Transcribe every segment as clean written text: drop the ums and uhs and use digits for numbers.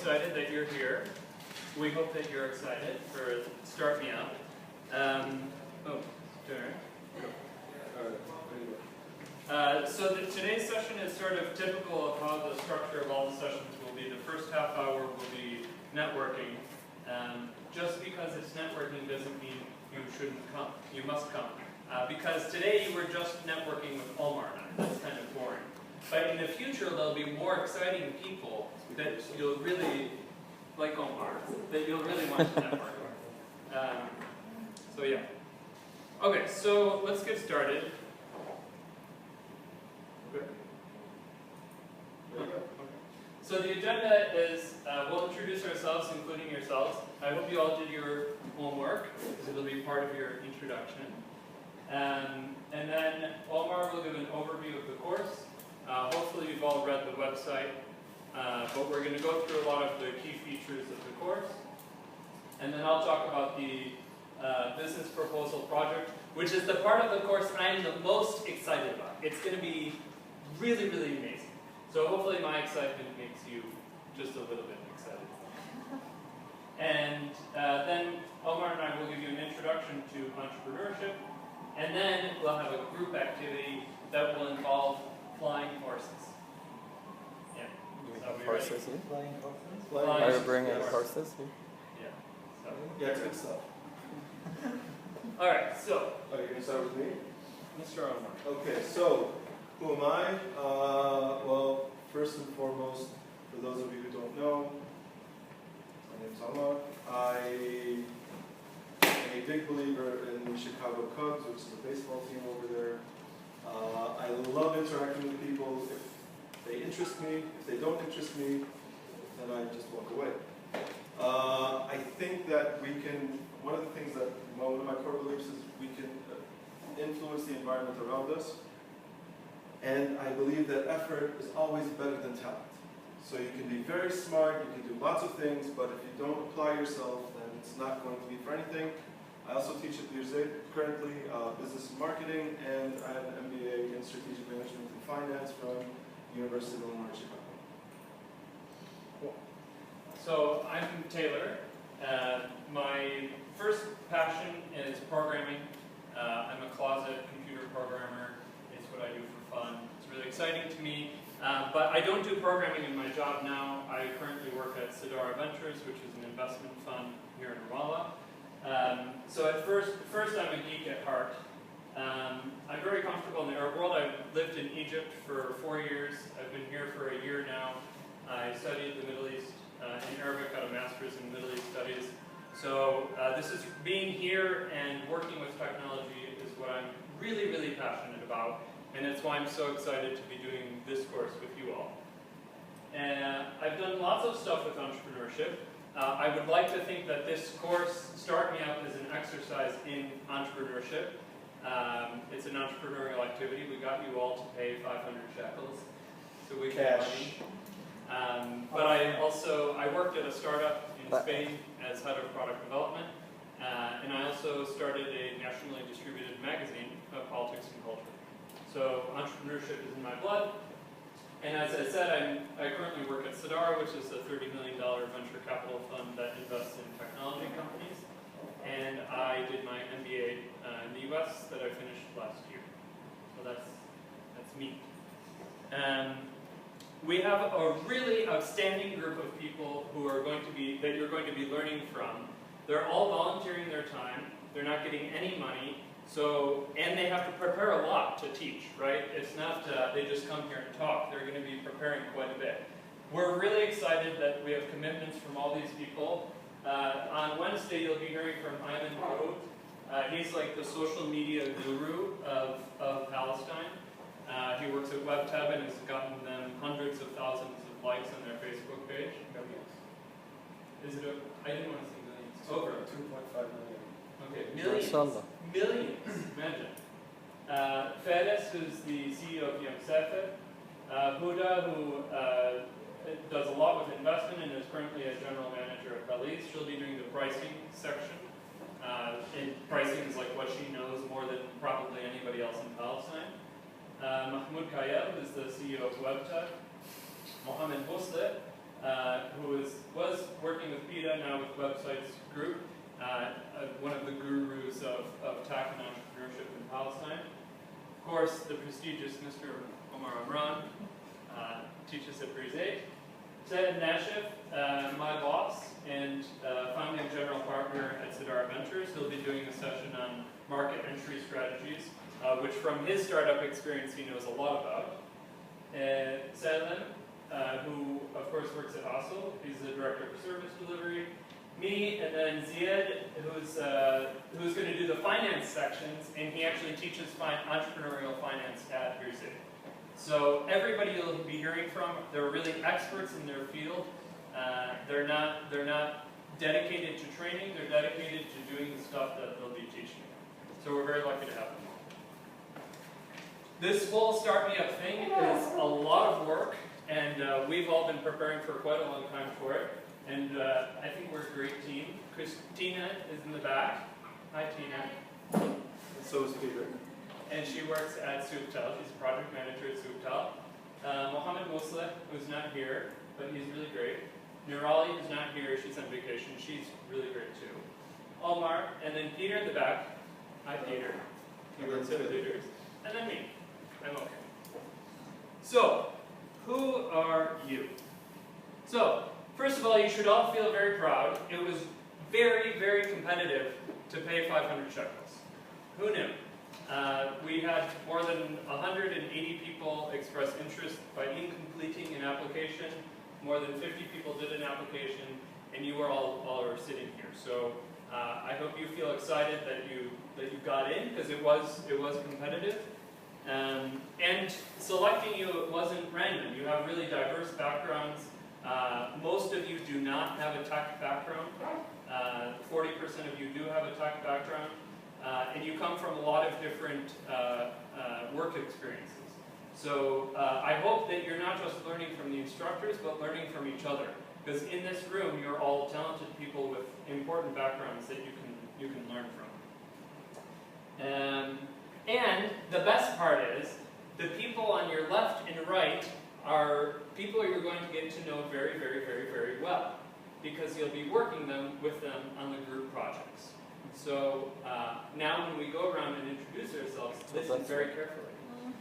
excited that you're here. We hope that you're excited for Start Me Up. So today's session is sort of typical of how the structure of all the sessions will be. The first half hour will be networking. Just because it's networking doesn't mean you shouldn't come. You must come. Because today you were just networking with Omar and I. That's kind of boring. But in the future there'll be more exciting people that you'll really, like Omar, that you'll really want to network with. So yeah. Okay, so let's get started. So the agenda is, we'll introduce ourselves, including yourselves. I hope you all did your homework, because it'll be part of your introduction. And then Omar will give an overview of the course. Hopefully you've all read the website, but we're going to go through a lot of the key features of the course. And then I'll talk about the business proposal project, which is the part of the course I am the most excited about. It's going to be really, really amazing. So hopefully my excitement makes you just a little bit excited. And then Omar and I will give you an introduction to entrepreneurship, and then we'll have a group activity that will involve flying horses. Yeah. Horses? Flying horses? Are you bringing horses? Yeah. So. Yeah, it's good stuff. All right. So. Are you going to start with me? Mr. Omar. Okay. So, who am I? Well, first and foremost, for those of you who don't know, my name's Omar. I am a big believer in the Chicago Cubs, which is the baseball team over there. I love interacting with people. If they interest me, if they don't interest me, then I just walk away. I think that we can, one of the things that, one of my core beliefs is we can influence the environment around us. And I believe that effort is always better than talent. So you can be very smart, you can do lots of things, but if you don't apply yourself, then it's not going to be for anything. I also teach at Birzeit currently business and marketing, and I have an MBA in strategic management and finance from University of Illinois, Chicago. Cool. So I'm Taylor. My first passion is programming. I'm a closet computer programmer. It's what I do for fun. It's really exciting to me. But I don't do programming in my job now. I currently work at Sidara Ventures, which is an investment fund here in Ramallah. So at first I'm a geek at heart. I'm very comfortable in the Arab world. I've lived in Egypt for 4 years. I've been here for a year now. I studied the Middle East in Arabic, got a master's in Middle East studies. So this is being here and working with technology is what I'm really, really passionate about. And it's why I'm so excited to be doing this course with you all. And I've done lots of stuff with entrepreneurship. I would like to think that this course, Start Me Up, is an exercise in entrepreneurship. It's an entrepreneurial activity. We got you all to pay 500 shekels, so we get money. But I worked at a startup in Spain as head of product development, and I also started a nationally distributed magazine of politics and culture. So entrepreneurship is in my blood. And as I said, I currently work at Sidara, which is a $30 million venture capital fund that invests in technology companies. And I did my MBA in the US that I finished last year. So that's me. We have a really outstanding group of people who are that you're going to be learning from. They're all volunteering their time. They're not getting any money. So, and they have to prepare a lot to teach, right? It's not they just come here and talk. They're going to be preparing quite a bit. We're really excited that we have commitments from all these people. On Wednesday, you'll be hearing from Ayman Karout. He's like the social media guru of Palestine. He works at WebTab and has gotten them hundreds of thousands of likes on their Facebook page. I didn't want to say millions. Over 2.5 million. Okay, millions. Millions, imagine. Fares, who's the CEO of Yom Sefer. Huda, who does a lot with investment and is currently a general manager at Belize. She'll be doing the pricing section. And pricing is like what she knows more than probably anybody else in Palestine. Mahmoud Kayeb is the CEO of WebTech. Mohammed Boslet, who is, well, Websites Group, one of the gurus of tech and entrepreneurship in Palestine. Of course, the prestigious Mr. Omar Amran teaches at Brise. Ted Nashif, my boss and founding general partner at Sidara Ventures, he'll be doing a session on market entry strategies, which from his startup experience he knows a lot about. Salem, who of course works at Hassel, he's the director of service delivery. Me, and then Ziad, who's going to do the finance sections, and he actually teaches entrepreneurial finance at Brise. So everybody you'll be hearing from, they're really experts in their field. They're not dedicated to training, they're dedicated to doing the stuff that they'll be teaching. So we're very lucky to have them all. This whole Start Me Up thing is a lot of work, and we've all been preparing for quite a long time for it. And I think we're a great team. Christina is in the back. Hi, Tina. And so is Peter. And she works at Souptel. She's a project manager at Souptel. Mohammed Mosleh, who's not here, but he's really great. Nurali, who's not here, she's on vacation. She's really great too. Omar, and then Peter in the back. Hi, Peter. He works at Leaders. And then me. I'm okay. So, who are you? So, first of all, you should all feel very proud. It was very, very competitive to pay 500 shekels. Who knew? We had more than 180 people express interest by completing an application. More than 50 people did an application, and you are all are sitting here. So I hope you feel excited that you got in, because it was competitive. And selecting you, it wasn't random. You have really diverse backgrounds. Most of you do not have a tech background. 40% of you do have a tech background. And you come from a lot of different work experiences. So I hope that you're not just learning from the instructors, but learning from each other. Because in this room, you're all talented people with important backgrounds that you can learn from. And the best part is, the people on your left and right are people you're going to get to know very, very, very, very well, because you'll be working with them on the group projects. So now when we go around and introduce ourselves, listen very carefully.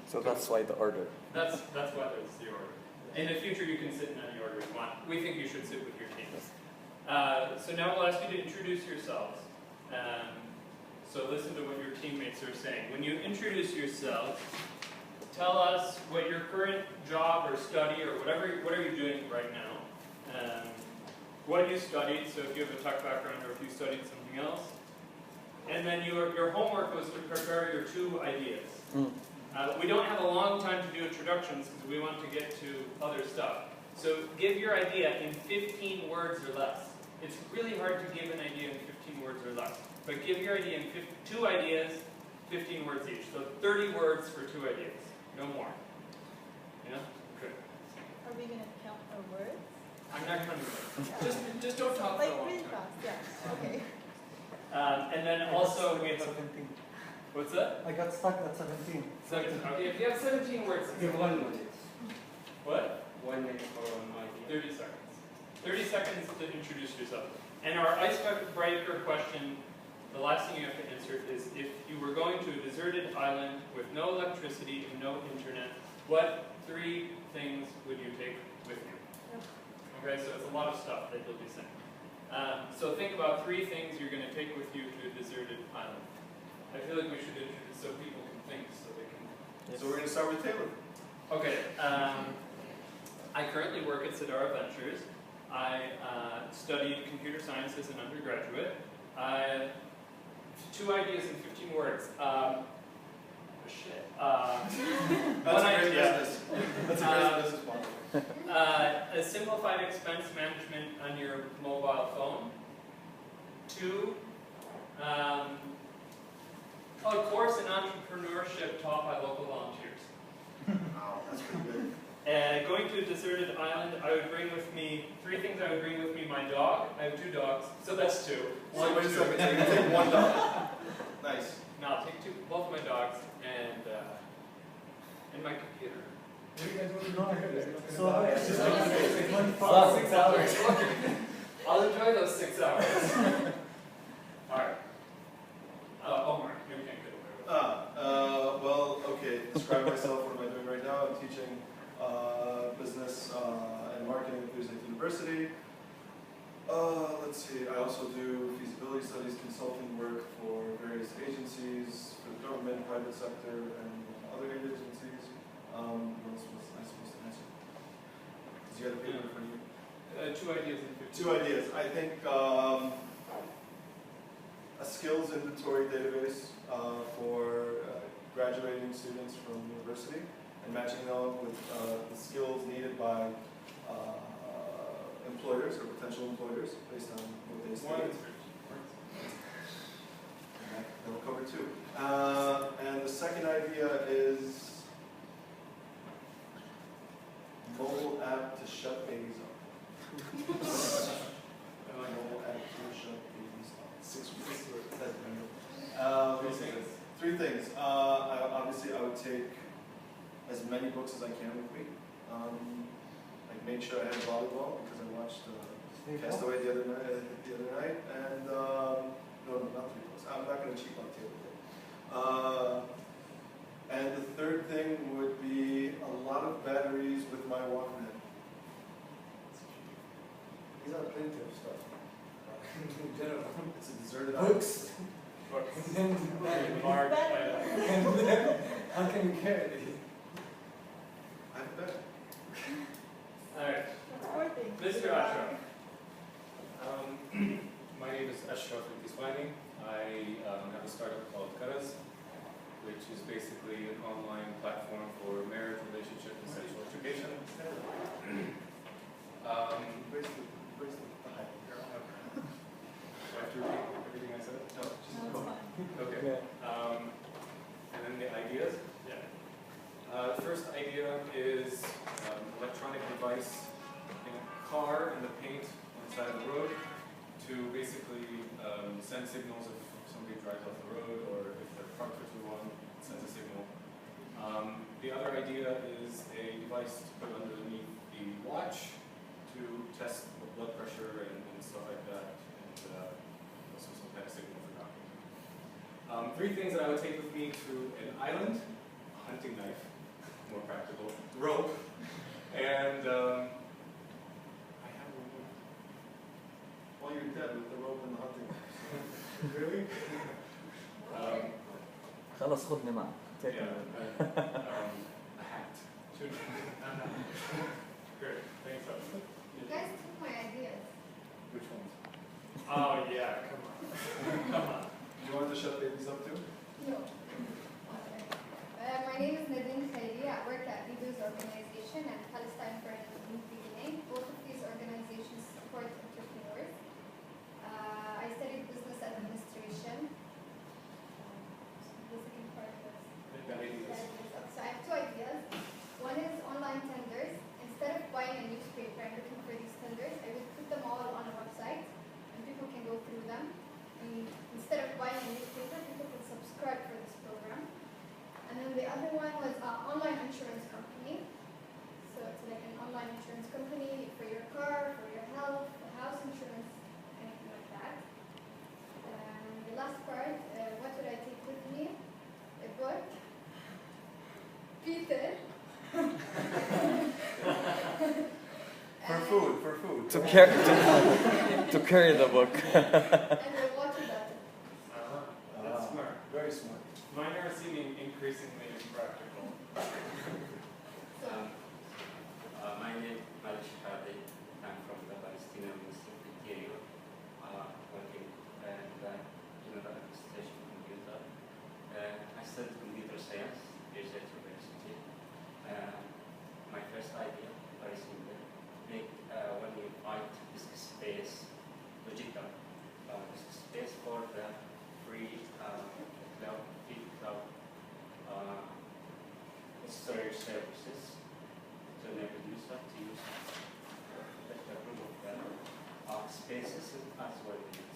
So that's why the order. That's why there's the order. In the future, you can sit in any order you want. We think you should sit with your teams. So now we'll ask you to introduce yourselves. So listen to what your teammates are saying. When you introduce yourselves, tell us what your current job or study or what are you doing right now. What you studied, so if you have a tech background or if you studied something else. And then your homework was to prepare your 2 ideas. We don't have a long time to do introductions because we want to get to other stuff. So give your idea in 15 words or less. It's really hard to give an idea in 15 words or less. But give your idea in 2 ideas, 15 words each. So 30 words for 2 ideas, no more. Yeah? Good. Are we going to count our words? I'm not counting words. Just don't talk for Like a long really time. fast, yeah. Okay. And then also we have 17. what's that? I got stuck at 17. 17. Okay, if you have 17 words. Give 1 minute. What? 1 minute for one idea. 30 seconds. 30 seconds to introduce yourself. And our icebreaker question, the last thing you have to answer is, if you were going to a deserted island with no electricity and no internet, what 3 things would you take with you? Okay, so it's a lot of stuff that you'll be saying. So think about 3 things you're going to take with you to a deserted island. I feel like we should introduce so people can think, so they can... Yes. So we're going to start with Taylor. Okay, I currently work at Sidara Ventures. I studied computer science as an undergraduate. 2 ideas in 15 words. Shit. That's a great business. That's a great business model. A simplified expense management on your mobile phone. 2, a course in entrepreneurship taught by local volunteers. Wow, that's pretty good. Going to a deserted island, I would bring with me 3 things. I would bring with me my dog. I have 2 dogs, so that's 2. So wait a second, so you can take 1 dog. Nice. No, I'll take 2, both my dogs, and my computer. So, Yeah. it's 6 hours. I'll enjoy those 6 hours. Alright. Omar, you can't get away with it. Well, okay, describe myself, what am I doing right now? I'm teaching business and marketing at Clear State University. Let's see, I also do feasibility studies, consulting work for various agencies, for the government, private sector, and other agencies. What else was I supposed to answer? Because you had a paper in front of you. 2 ideas in 15. 2 ideas. I think a skills inventory database for graduating students from university and matching them with the skills needed by employers or potential employers based on what they studied. That'll cover 2. And the second idea is mobile app to shut babies up. Mobile app to shut babies up. 6 weeks. Three things. Obviously, I would take as many books as I can with me. I made sure I had volleyball because I watched Castaway the other night, and no, not 3 books. I'm not going to cheat on table. And the third thing would be a lot of batteries with my Walkman. These are plenty of stuff. In general, it's a deserted island. Books. Books. And then Mark, and then how can you carry it? I have a bed. Alright, Poor thing. Mr. Ashraf. My name is Ashraf Al-Kiswani. I have a startup called Karaz, which is basically an online platform for marriage, relationship, and sexual education. Do I have to repeat everything I said? No, just No, go. it's fine. Okay. And then the ideas. Yeah. The first idea is electronic device in a car in the paint on the side of the road to basically send signals if somebody drives off the road or if they're parked for too long, it sends a signal. The other idea is a device to put underneath the watch to test the blood pressure and stuff like that, and also some kind of signal for doctors. 3 things that I would take with me to an island: a hunting knife, more practical, rope, and I have one more. While you're dead with the rope and the hunting. Really? خلاص خدني معك. Take Yeah, me. a hat. Great, thanks. You guys took my ideas. Which ones? Oh yeah, come on. Come on. Do you want to shut babies up too? No. My name is Nadine Khairi. I work at Leaders Organization and Palestine for a New Beginning. Both of these organizations support entrepreneurs. I studied business administration. The second part was The ideas. So I have 2 ideas. One is online tenders. Instead of buying a newspaper and looking for these tenders, I would put them all on a website and people can go through them. And instead of buying a newspaper, people can subscribe for this program. And then the other one was online insurance company. So it's like an online insurance company for your car, for your health, for house insurance, anything like that. And the last part, what would I take with me? A book. Peter. For food, for food. To carry the book. And a water bottle. That's smart. Very smart. Mine are seeming increasingly impractical. So, My name is Malik Shahadi. I'm from the Palestinian Muslim Interior, working in the General Administration Computer. I studied computer science at University. My first idea, very simple, make one unified disk space, logical disk space for the free cloud storage services to enable user to use the group of spaces as well as it.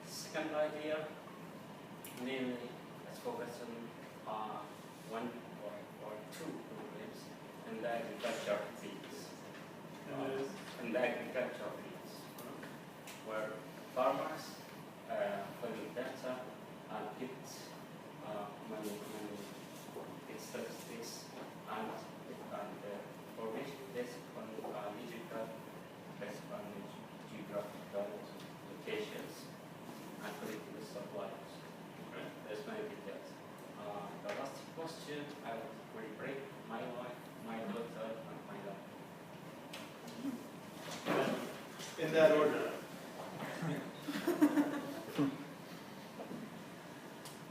Second idea, namely, let's focus on 1 or 2 problems in the agriculture fields. In the agriculture fields. for farmers, following data, and get many statistics and information based on digital, based on geographical locations, and political suppliers. There's many details. The last question, I will break my wife, my daughter, and my life. In that order.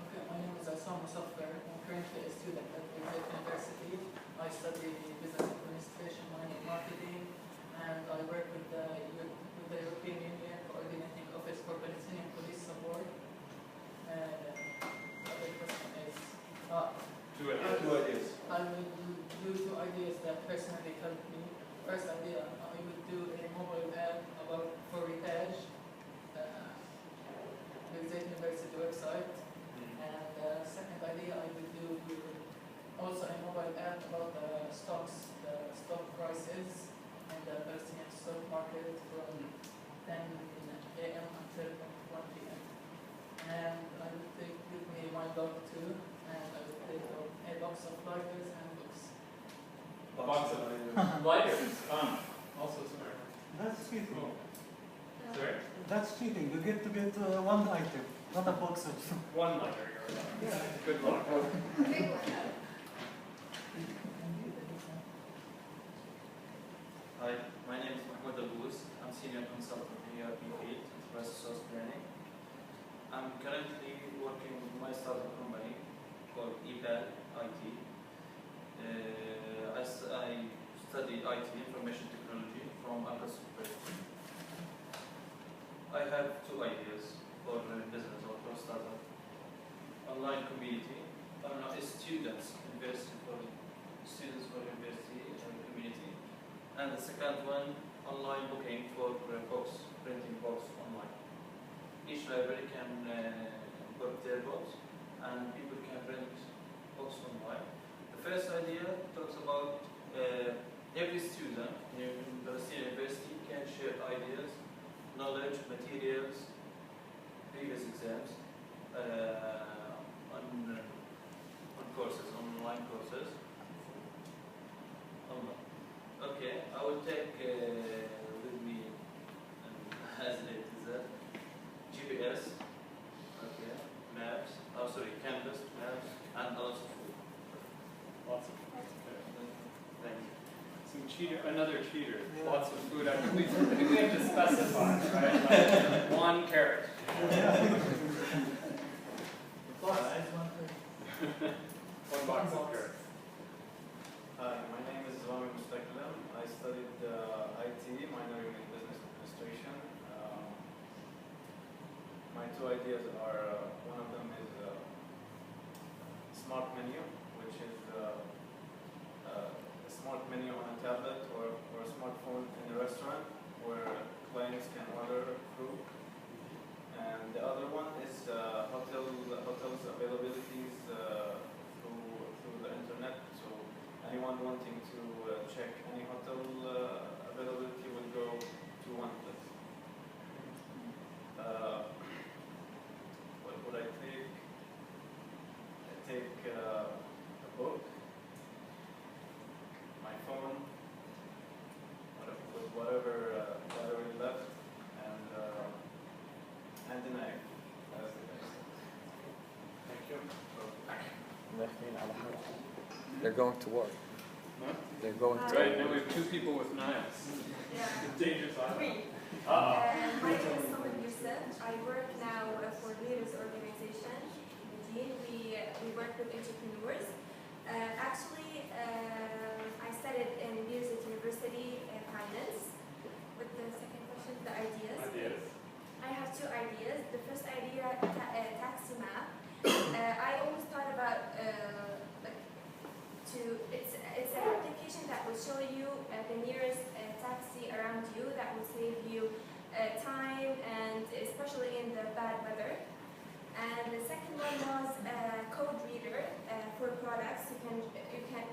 Okay, my name is Assam Musafir. I'm currently a student at Exeter University. I study business administration, marketing, and I work with the European Union Coordinating Office for Palestinian Police Support. Other question is, Do it. Two ideas. I will do two ideas that personally helped me. First idea, I would do a mobile app for Ritaj, the Exeter University website. And second idea, I would do also a mobile app about the stocks, the stock prices, and the Palestinian stock market from 10 a.m. until 1 p.m. And I would take with me my dog too, and I would take a box of lighters and books. Box of lighters. Also smart. That's cheating. Cool. Sorry? That's cheating. You get to get one item, not a box of. One lighter. Yeah. Good luck. Big one. Hi, my name is Mahmoud Abouz. I'm senior consultant in ERP field, enterprise resource planning. I'm currently working with my startup company called EPAL IT. I study IT, information technology, from Akas University. I have two ideas for business or for startup. Online community, students for university and community. And the second one, online booking for books, printing books online. Each library can book their books and people can print books online. The first idea talks about every student in Palestinian University can share ideas, knowledge, materials, previous exams on courses, online courses. Online. Okay, I will take with me as it is GPS, okay, maps, canvas, maps, and lots of food. Lots of Thank you. some cheater, another cheater. Yeah. Lots of food. I think we have to specify, right? Like, one carrot. One box of carrots. Hi, my name is Rami Mustaqlam. I studied IT, minor in business administration. My two ideas are, one of them is smart menu, which is a smart menu on a tablet or a smartphone in a restaurant where clients can order food. And the other one is hotels availabilities through the internet. So anyone wanting to check any hotel availability will go to one place. What would I take? I take a book, my phone, with whatever battery left, and a knife. That's the best. Thank you. They're going to work. Huh? They're going to Right, now we have two people with knives. Dangerous island. My name is Saman Youssef. I work now for Leaders Organization. We work with entrepreneurs. Actually, I studied in Leaders at University Finance. With the second question, the ideas. I have two ideas. The first idea, taxi map. I always thought about it's an application that will show you the nearest taxi around you that will save you time, and especially in the bad weather. And the second one was a code reader for products. You can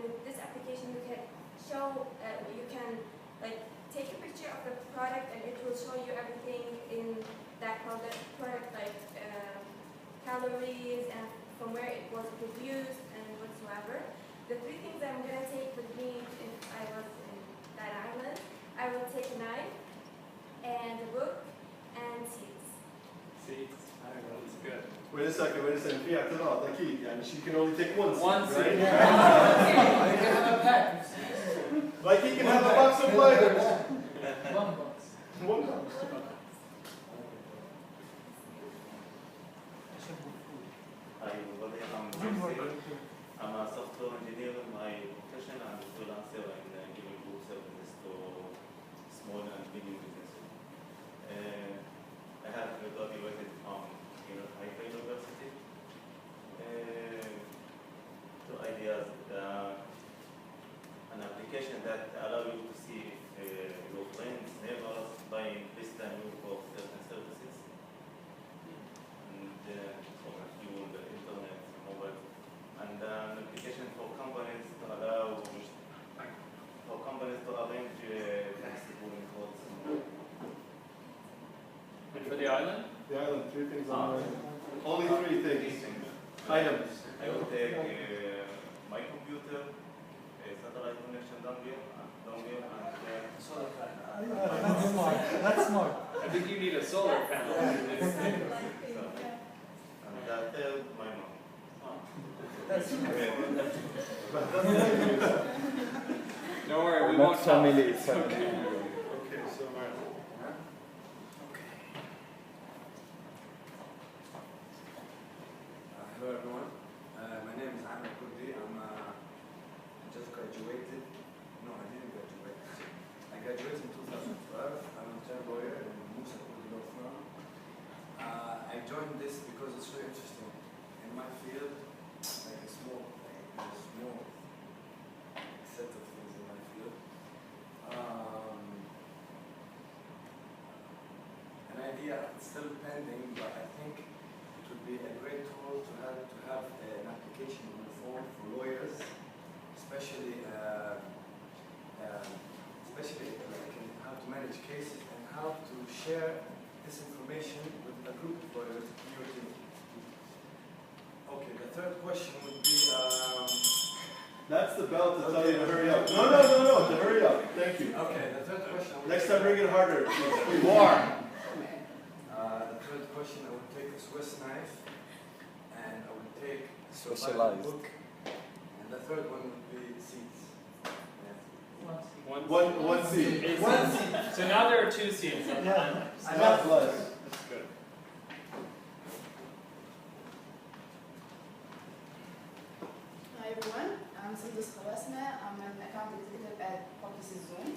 with this application you can show you can like take a picture of the product and it will show you everything in that product like calories and from where it was produced and whatsoever. The three things I'm gonna take with me if I was in that island, I will take a knife and a book and seeds. Seeds. I don't know. It's good. Wait a second. في اعتراض أكيد يعني she can only take one seed. One right? seed. I can have a pack. Like he can have a box of lighters. One box. One box. Hi, everybody. I'm Marcel. I'm a software engineer in my profession. I'm a freelancer and giving group services to small and medium businesses. I have graduated from Haifa University. Two ideas. An application that allow you to see if your friends, neighbors buying this time for certain services. And for you on the internet, mobile. And an application for companies to allow arrange flexible codes. And for the island? The island, three things on the only three things. Items. I will take my computer, a satellite connection dongle, That's smart. That's smart. I think you need a solar panel. and the third, my mom. That's Don't worry, we Not won't tell. family, It's family. okay. Okay, so Hello everyone, my name is Ahmed Kurdi. Just graduated. No, I didn't graduate. I graduated in 2012. I'm a term lawyer in Musa Kurdi Law Firm. I joined this because it's very interesting. In my field, like a small set of things in my field. An idea still pending, but I think it would be a great tool to have an application on the phone for lawyers, especially like in how to manage cases and how to share this information with a group of lawyers in your team. Okay, the third question would be. that's the bell to tell you to hurry up. No, to hurry up. Thank you. Okay, the third question. Next time, bring it harder. Warm. The third question, I would take a Swiss knife, and I would take a survival Specialized. book, and the third one would be seeds. One seed. One seed. So now there are two seeds on the island. Not less. That's good. Hi everyone, I'm Sindus Khawasna. I'm an account executive at Publicis Zoom.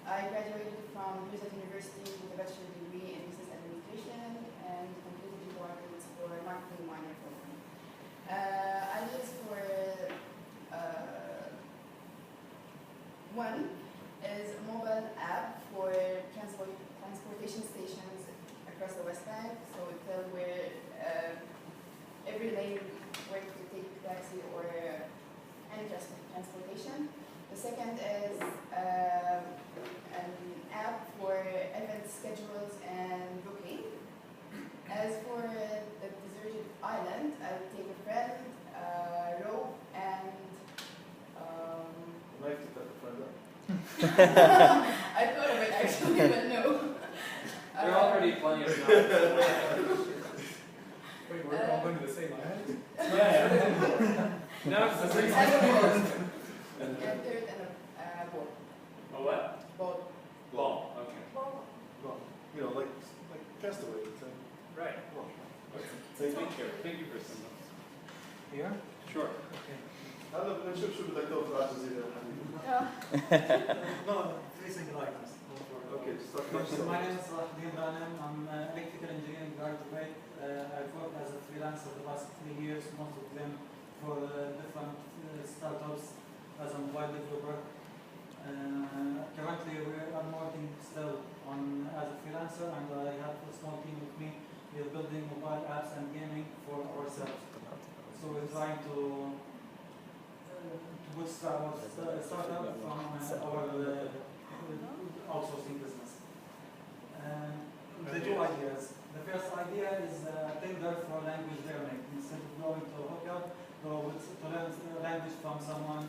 I graduated from Louisville University with a bachelor degree in business administration and completed requirements for marketing minor program. Ideas for one is a mobile app for transportation stations across the West Bank. So it tells where every lane where to take taxi or any transportation. The second is an app for event schedules and booking. As for the deserted island, I would take a friend, rope, and Knife to cut the friend up. I thought of it actually, but no. There are already plenty of knives. Wait, we're all going to the same island? Yeah. No, it's the same. And third, and a ball. A what? Ball. Ball. Okay. Ball. Well, you know, like Castaway. Right. Thank you. Thank you for some. Here? Sure. Okay. هلا بنشوف شو بدك تاخذ على الجزيرة يا حبيبي. No, three single items. Okay, just talk about So yourself. my name is Salahuddin Ghanem. I'm an electrical engineering graduate. I've worked as a freelancer the past 3 years, most of them for different startups as a mobile developer. Currently, I'm working still as a freelancer, and I have a small team with me. We are building mobile apps and gaming for ourselves. So we're trying to bootstrap our startup from our outsourcing business. The two ideas. going to hook up or to learn the language from someone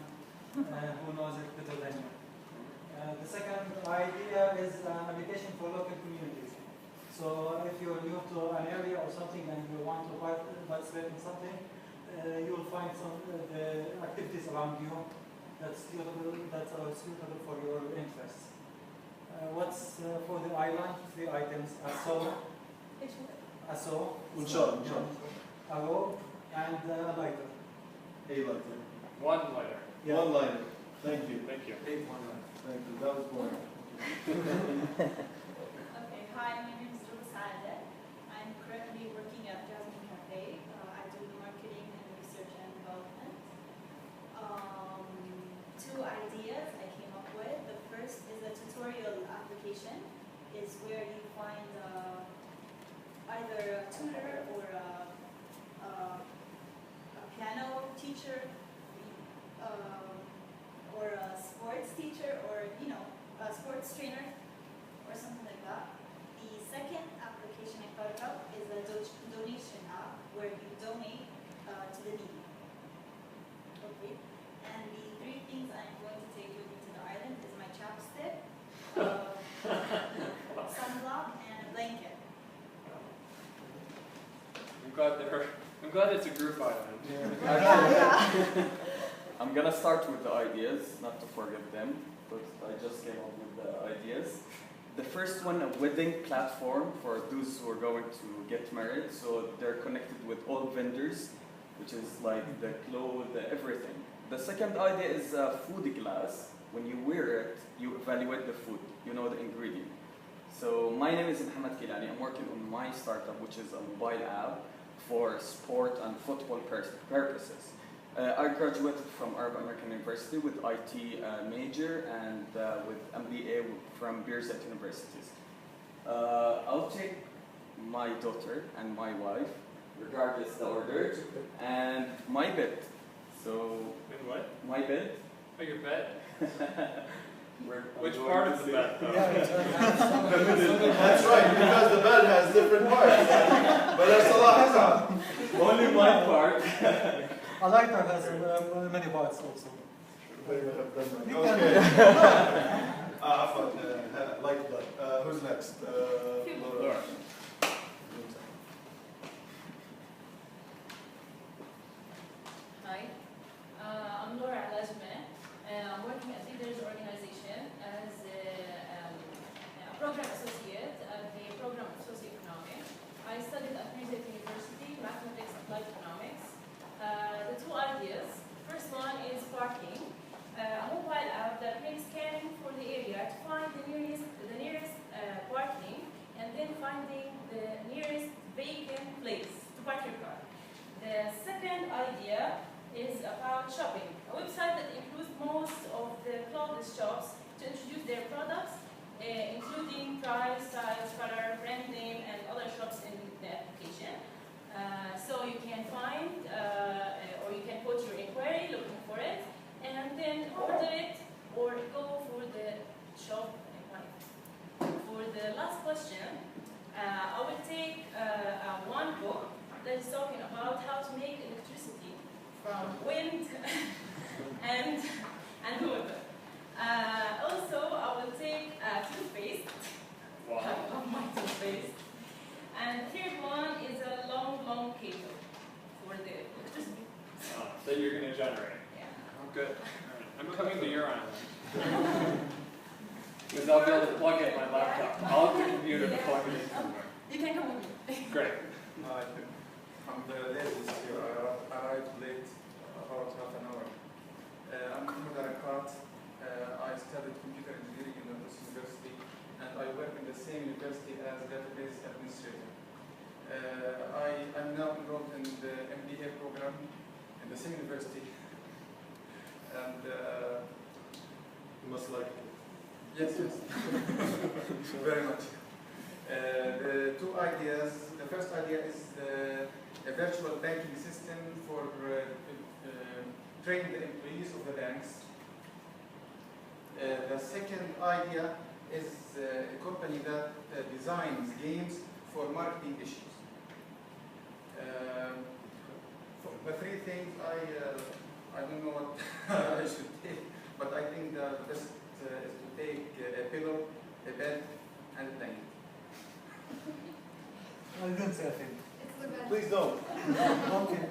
who knows it better than you. The second idea is an application for local communities. So if you're new to an area or something and you want to participate in something, you'll find some the activities around you that are suitable for your interests. What's for the island? 3 items: a saw, a rope, and a lighter. A lighter. One lighter. Yeah. One liner. Thank you. Thank you. Thank you. That was boring. Okay, hi, my name is Ruba Saadeh. I'm currently working at Jasmine Cafe. I do marketing and research and development. 2 ideas I came up with. The first is a tutorial application. Is where you find either a tutor or a piano teacher, or a sports teacher, or a sports trainer, or something like that. The second application I thought about is a donation app where you donate to the needy. Okay. And the 3 things I'm going to take with me to the island is my chapstick, sunblock, and a blanket. I'm glad it's a group island. I'm gonna start with the ideas, not to forget them, but I just came up with the ideas. The first one, a wedding platform for those who are going to get married, so they're connected with all vendors, which is like the clothes, everything. The second idea is a food glass. When you wear it, you evaluate the food, you know the ingredient. So my name is Mohammed Kilani. I'm working on my startup, which is a mobile app for sport and football purposes. I graduated from Arab American University with IT major and with MBA from Birzeit Universities. I'll take my daughter and my wife, regardless the order, and my bed. So, And what? my bed. Oh, your bed? I'm Which going part to of the sleep. bed, though? That's right, because the bed has different parts. But that's a lot. Only my part. A lighter has many parts also. Okay. Like that. Who's next? Laura. Hi, I'm Laura Alajmeh. I'm working at Leaders Organization as a program associate at the program of socioeconomics. I studied at Birzeit University, mathematics and applied economics. The 2 ideas. First one is parking, a mobile app that makes scanning for the area to find the nearest parking, and then finding the nearest vacant place to park your car. The second idea is about shopping, a website that includes most of the clothes shops to introduce their products, including price, size, color, brand name, and other shops in the application. So you can find, or you can put your inquiry looking for it, and then order it, or go for the shop and buy it. For the last question, I will take one book that is talking about how to make electricity from wind and water. Also, I will take toothpaste. Wow. I love my toothpaste. And the third one is a long cable for the electricity. That you're going to generate. Yeah. Oh, good. All right. I'm coming to your island. Because I'll be able to plug in my laptop. I'll have the computer to plug it in somewhere. You can come with me. Great. I'm the latest here. I arrived late, about half an hour. I'm Mahmoud Arakat. I studied computer engineering in the University, and I work in the same university as database administrator. I'm now enrolled in the MBA program in the same university, and You must like it. yes, very much. The 2 ideas. The first idea is a virtual banking system for training the employees of the banks. The second idea is a company that designs games for marketing issues. The three things I don't know what I should take, but I think the best is to take a pillow, a bed, and a blanket. I don't say a thing. It's the best. Please don't. Okay.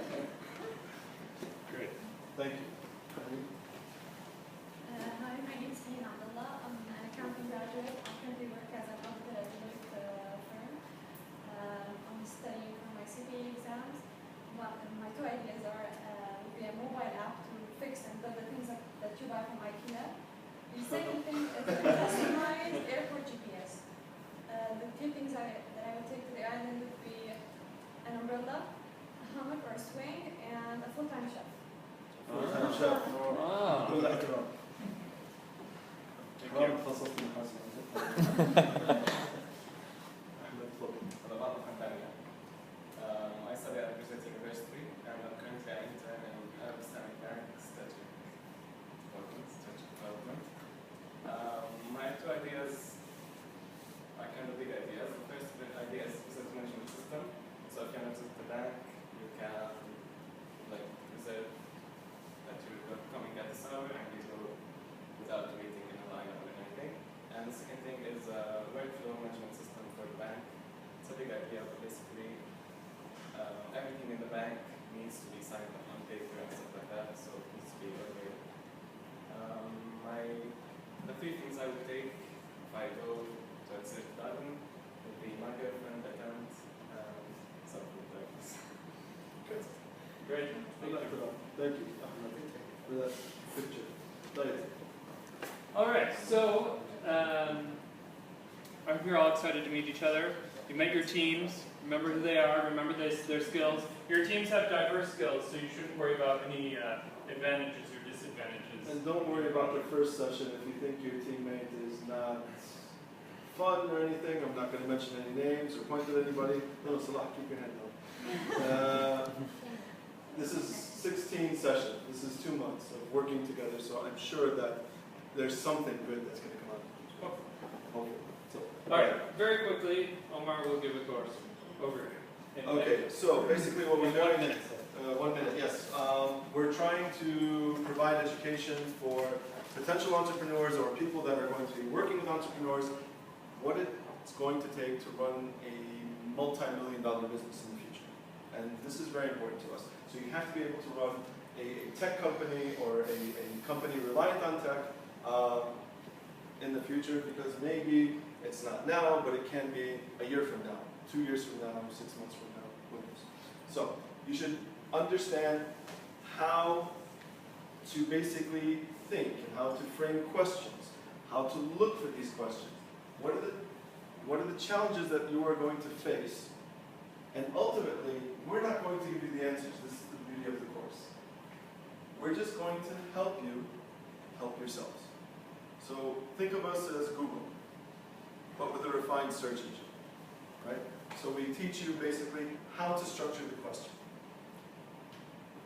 Great. Thank you. Hi, my name is Nina Abdullah. I'm an accounting graduate. I currently work as an auditor at Deloitte firm. I'm studying for my CPA exams. My two ideas are would be a mobile app to fix and build the things that you buy from IKEA. The second thing is a customized airport GPS. The two things that I would take to the island would be an umbrella, a hammock or a swing, and a full-time chef. Full-time chef. Wow. كل احترام. Thank you. تخصص محاسبة. أحمد تفضل. أنا بعرف عن ثانية. I study at Griffith University and I'm currently an intern in Arab Islamic Bank Strategic Development. My two ideas are kind of big ideas. The first idea is business management system. So if you enter the bank, you can like reserve that you're coming at this hour and you go without waiting in a line or anything. And the second thing is a workflow management system for the bank. It's a big idea, but basically everything in the bank needs to be signed on paper and stuff like that, so it needs to be organized. The three things I would take if I go to a certain island would be my girlfriend, account, and something like this. Good. Great. كل احترام. Thank you, Ahmed, for that picture. طيب. All right, so I hope you're all excited to meet each other. You met your teams, remember who they are, remember their skills. Your teams have diverse skills, so you shouldn't worry about any advantages or disadvantages. And don't worry about the first session if you think your teammate is not fun or anything. I'm not going to mention any names or point at anybody. No, Salah, keep your head down. This is 16 sessions. This is 2 months of working together, so I'm sure that there's something good that's going to come out of it. Hopefully. So, All right, very quickly, Omar will give a course overview. Okay, so basically what we're doing... 1 minute. 1 minute, yes. We're trying to provide education for potential entrepreneurs or people that are going to be working with entrepreneurs, what it's going to take to run a multi-million-dollar business in the future. And this is very important to us. So you have to be able to run a tech company or a company reliant on tech in the future, because maybe it's not now, but it can be a year from now, 2 years from now, 6 months from now, who knows. So you should understand how to basically think and how to frame questions, how to look for these questions. What are the challenges that you are going to face? And ultimately, we're not going to give you the answers. This is the beauty of the course. We're just going to help you help yourselves. So think of us as Google, but with a refined search engine, right? So we teach you basically how to structure the question.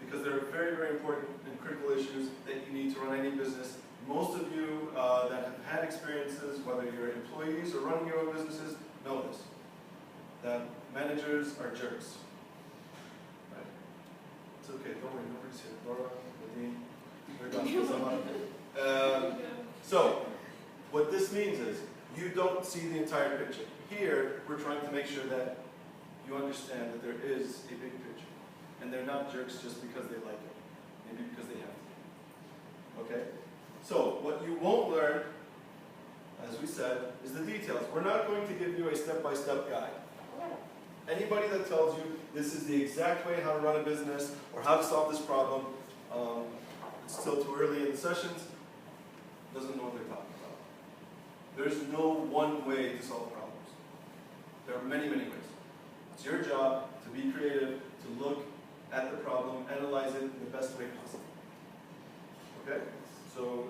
Because there are very, very important and critical issues that you need to run any business. Most of you that have had experiences, whether you're employees or running your own businesses, know this. That managers are jerks. Right? It's okay, don't worry, nobody's here. Laura, Nadine, they're gone. So, what this means is, you don't see the entire picture. Here, we're trying to make sure that you understand that there is a big picture. And they're not jerks just because they like it. Maybe because they have to. Okay? So, what you won't learn, as we said, is the details. We're not going to give you a step-by-step guide. Anybody that tells you this is the exact way how to run a business or how to solve this problem, it's still too early in the sessions, doesn't know what they're talking about. There's no one way to solve problems. There are many, many ways. It's your job to be creative, to look at the problem, analyze it in the best way possible. Okay? So,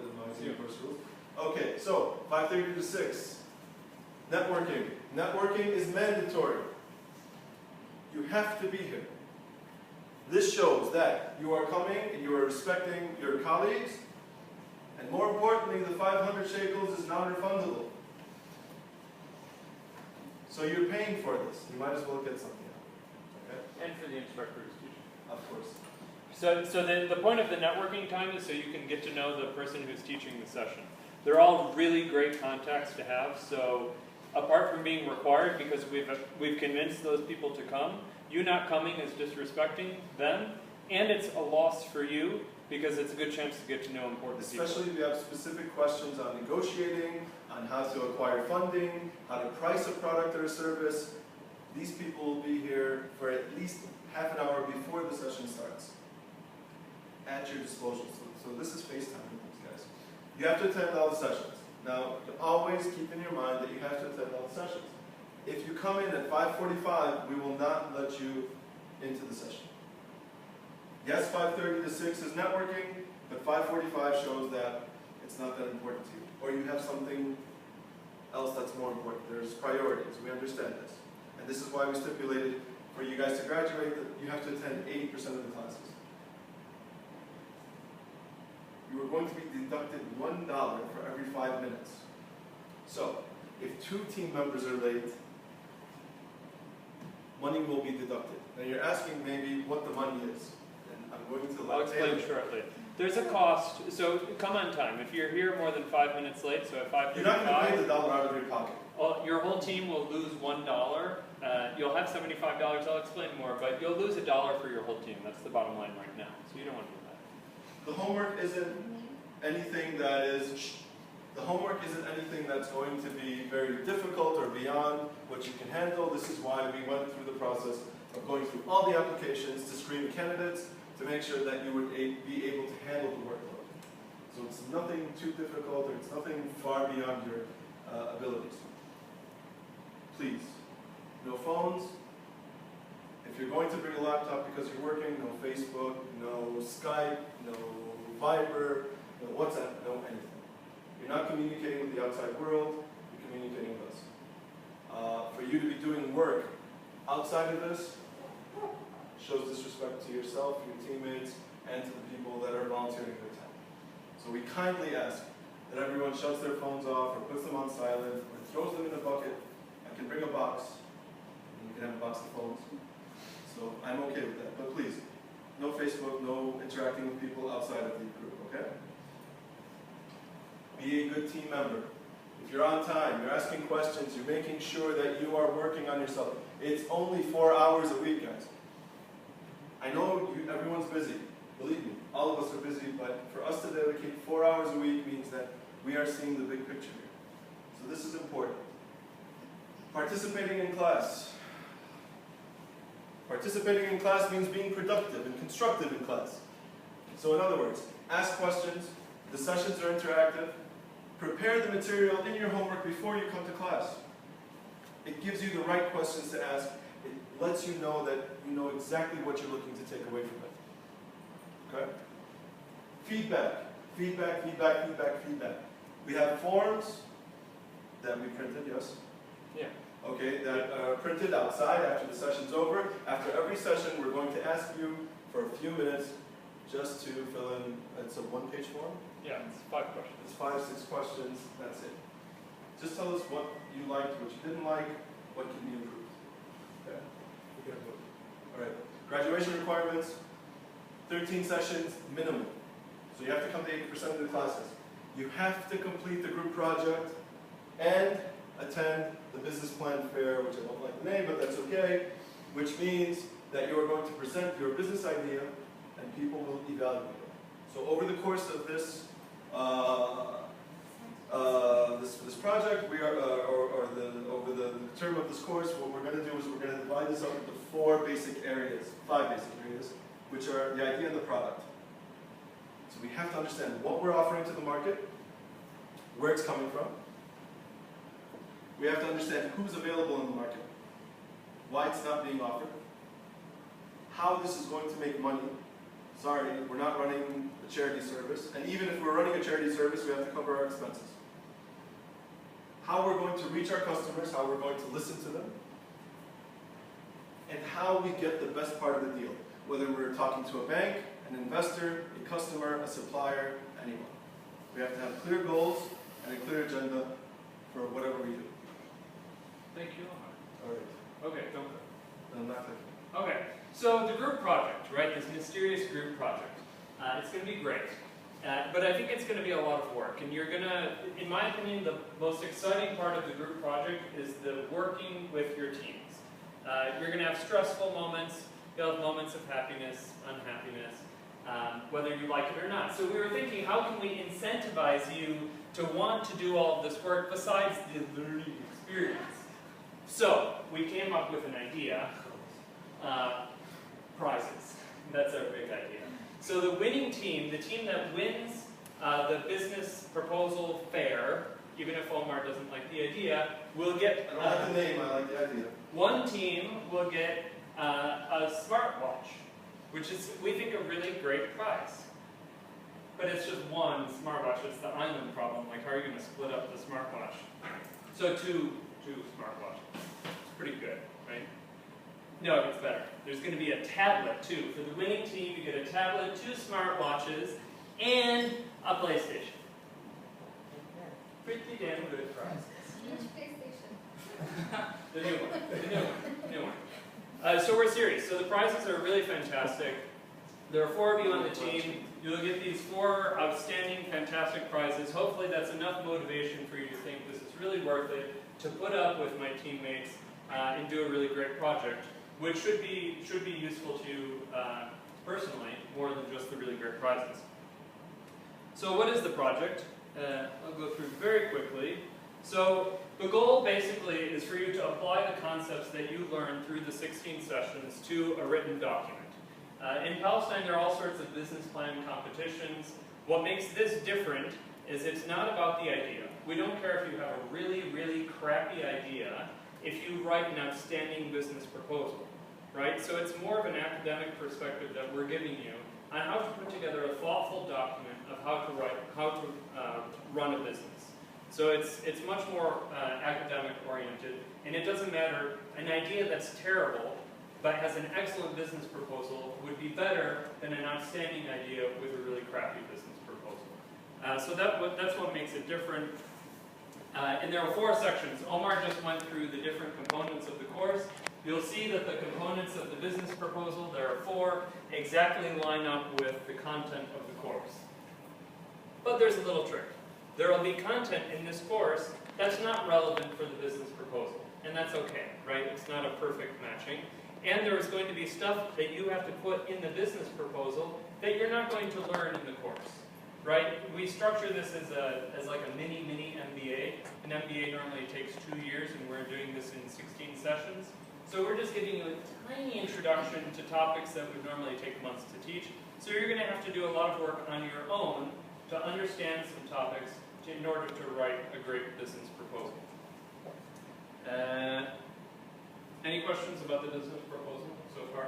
first rule. Okay, so 5:30 to 6. Networking. Networking is mandatory. You have to be here. This shows that you are coming and you are respecting your colleagues, and more importantly, the 500 shekels is non-refundable. So you're paying for this. You might as well get something out. Okay? And for the instructors teaching. Of course. So the point of the networking time is so you can get to know the person who's teaching the session. They're all really great contacts to have, so apart from being required, because we've convinced those people to come, you not coming is disrespecting them, and it's a loss for you, because it's a good chance to get to know important people. Especially if you have specific questions on negotiating, on how to acquire funding, how to price a product or a service. These people will be here for at least half an hour before the session starts, at your disposal. So this is FaceTime with these guys. You have to attend all the sessions. Now, always keep in your mind that you have to attend all the sessions. If you come in at 5:45, we will not let you into the session. Yes, 5:30 to 6 is networking, but 5:45 shows that it's not that important to you. Or you have something else that's more important. There's priorities. We understand this. And this is why we stipulated for you guys to graduate that you have to attend 80% of the classes. You are going to be deducted $1 for every 5 minutes. So, if 2 team members are late, money will be deducted. Now you're asking maybe what the money is. And I'm going to I'll explain shortly. There's a cost, so come on time. If you're here more than 5 minutes late, so at 5:55, you're not going to pay the dollar out of your pocket. Your whole team will lose $1. You'll have $75. I'll explain more, but you'll lose $1 for your whole team. That's the bottom line right now. So you don't want to do that. The homework isn't anything that is. The homework isn't anything that's going to be very difficult or beyond what you can handle. This is why we went through the process of going through all the applications to screen candidates to make sure that you would be able to handle the workload. So it's nothing too difficult, or it's nothing far beyond your abilities. Please, no phones. If you're going to bring a laptop because you're working, no Facebook, no Skype, no Viber, no WhatsApp, no anything. You're not communicating with the outside world, you're communicating with us. For you to be doing work outside of this shows disrespect to yourself, your teammates, and to the people that are volunteering their time. So we kindly ask that everyone shuts their phones off, or puts them on silent, or throws them in a bucket. I can bring a box, and you can have a box of phones. So I'm okay with that, but please, no Facebook, no interacting with people outside of the group, okay? Be a good team member. If you're on time, you're asking questions, you're making sure that you are working on yourself. It's only 4 hours a week, guys. I know everyone's busy. Believe me, all of us are busy, but for us to dedicate 4 hours a week means that we are seeing the big picture here. So this is important. Participating in class. Participating in class means being productive and constructive in class. So in other words, ask questions, the sessions are interactive, prepare the material in your homework before you come to class. It gives you the right questions to ask. It lets you know that you know exactly what you're looking to take away from it. Okay? Feedback. Feedback, feedback, feedback, feedback. We have forms that we printed, yes? Yeah. Okay, that are printed outside after the session's over. After every session, we're going to ask you for a few minutes just to fill in. It's a one-page form? Yeah, it's 5 questions. It's 5, 6 questions, that's it. Just tell us what you liked, what you didn't like, what can be improved. Okay? We're gonna vote. All right. Graduation requirements, 13 sessions minimum. So you have to come to 80% of the classes. You have to complete the group project and attend the business plan fair, which I don't like the name, but that's okay, which means that you are going to present your business idea and people will evaluate it. So over the course of this this project, we are, over the term of this course, what we're going to do is we're going to divide this up into 4 basic areas, 5 basic areas, which are the idea and the product. So we have to understand what we're offering to the market, where it's coming from. We have to understand who's available in the market, why it's not being offered, how this is going to make money. Sorry, we're not running a charity service, and even if we're running a charity service, we have to cover our expenses. How we're going to reach our customers, how we're going to listen to them, and how we get the best part of the deal, whether we're talking to a bank, an investor, a customer, a supplier, anyone. We have to have clear goals and a clear agenda for whatever we do. Thank you, Omar. All right. Okay, don't go. I'm not thinking. Okay. So the group project, right, this mysterious group project, it's going to be great. But I think it's going to be a lot of work. And you're going to, in my opinion, the most exciting part of the group project is the working with your teams. You're going to have stressful moments. You'll have moments of happiness, unhappiness, whether you like it or not. So we were thinking, how can we incentivize you to want to do all of this work besides the learning experience? So we came up with an idea, prizes. That's our big idea. So the winning team, the team that wins the business proposal fair, even if Omar doesn't like the idea, will get... I don't like the name, I like the idea. One team will get a smartwatch, which is, we think, a really great prize. But it's just one smartwatch. It's the island problem. Like, how are you going to split up the smartwatch? So two smartwatches. It's pretty good, right? No, it gets better. There's going to be a tablet, too. For the winning team, you get a tablet, 2 smartwatches, and a PlayStation. Pretty damn good prize. Which PlayStation? The new one. So we're serious. So the prizes are really fantastic. There are 4 of you on the team. You'll get these 4 outstanding, fantastic prizes. Hopefully that's enough motivation for you to think this is really worth it, to put up with my teammates and do a really great project, which should be useful to you personally, more than just the really great prizes. So what is the project? I'll go through very quickly. So the goal basically is for you to apply the concepts that you learned through the 16 sessions to a written document. In Palestine, there are all sorts of business plan competitions. What makes this different is it's not about the idea. We don't care if you have a really, really crappy idea if you write an outstanding business proposal, right? So it's more of an academic perspective that we're giving you on how to put together a thoughtful document of how to run a business. So it's much more academic oriented, and it doesn't matter, an idea that's terrible but has an excellent business proposal would be better than an outstanding idea with a really crappy business proposal. So that's what makes it different. And there are 4 sections. Omar just went through the different components of the course. You'll see that the components of the business proposal, there are 4, exactly line up with the content of the course. But there's a little trick. There will be content in this course that's not relevant for the business proposal. And that's okay, right? It's not a perfect matching. And there is going to be stuff that you have to put in the business proposal that you're not going to learn in the course, right? We structure this as like a mini MBA. An MBA normally takes 2 years, and we're doing this in 16 sessions. So we're just giving you a tiny introduction to topics that would normally take months to teach. So you're going to have to do a lot of work on your own to understand some topics in order to write a great business proposal. Any questions about the business proposal so far?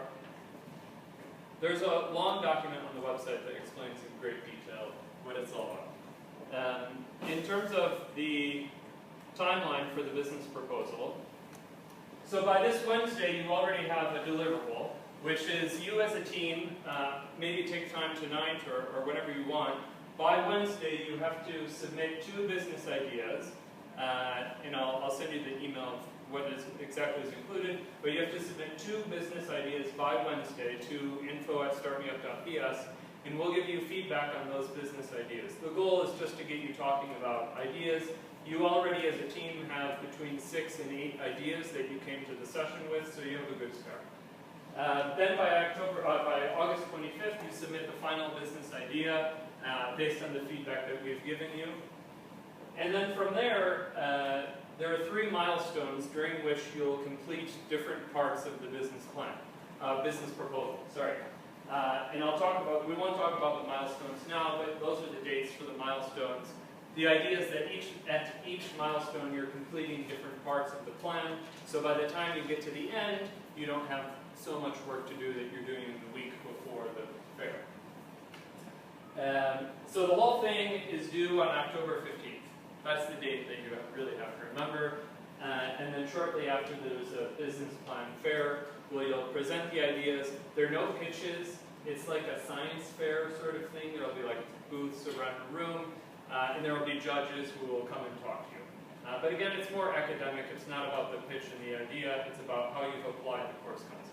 There's a long document on the website that explains in great detail what it's all about. In terms of the timeline for the business proposal, so by this Wednesday you already have a deliverable, which is you as a team, maybe take time tonight or whenever you want. By Wednesday you have to submit 2 business ideas, and I'll send you the email of what exactly is included, but you have to submit 2 business ideas by Wednesday to info@startmeup.ps, and we'll give you feedback on those business ideas. The goal is just to get you talking about ideas. You already as a team have between 6 and 8 ideas that you came to the session with, so you have a good start. Then by August 25th, you submit the final business idea based on the feedback that we've given you. And then from there, there are 3 milestones during which you'll complete different parts of the business plan, business proposal, sorry. And we won't talk about the milestones now, but those are the dates for the milestones. The idea is that at each milestone you're completing different parts of the plan, so by the time you get to the end, you don't have so much work to do that you're doing in the week before the fair. So the whole thing is due on October 15th. That's the date that you really have to remember. And then shortly after, there's a business plan fair where you'll present the ideas. There are no pitches. It's like a science fair sort of thing. There'll be like booths around the room. And there will be judges who will come and talk to you. But again, it's more academic. It's not about the pitch and the idea. It's about how you've applied the course concepts.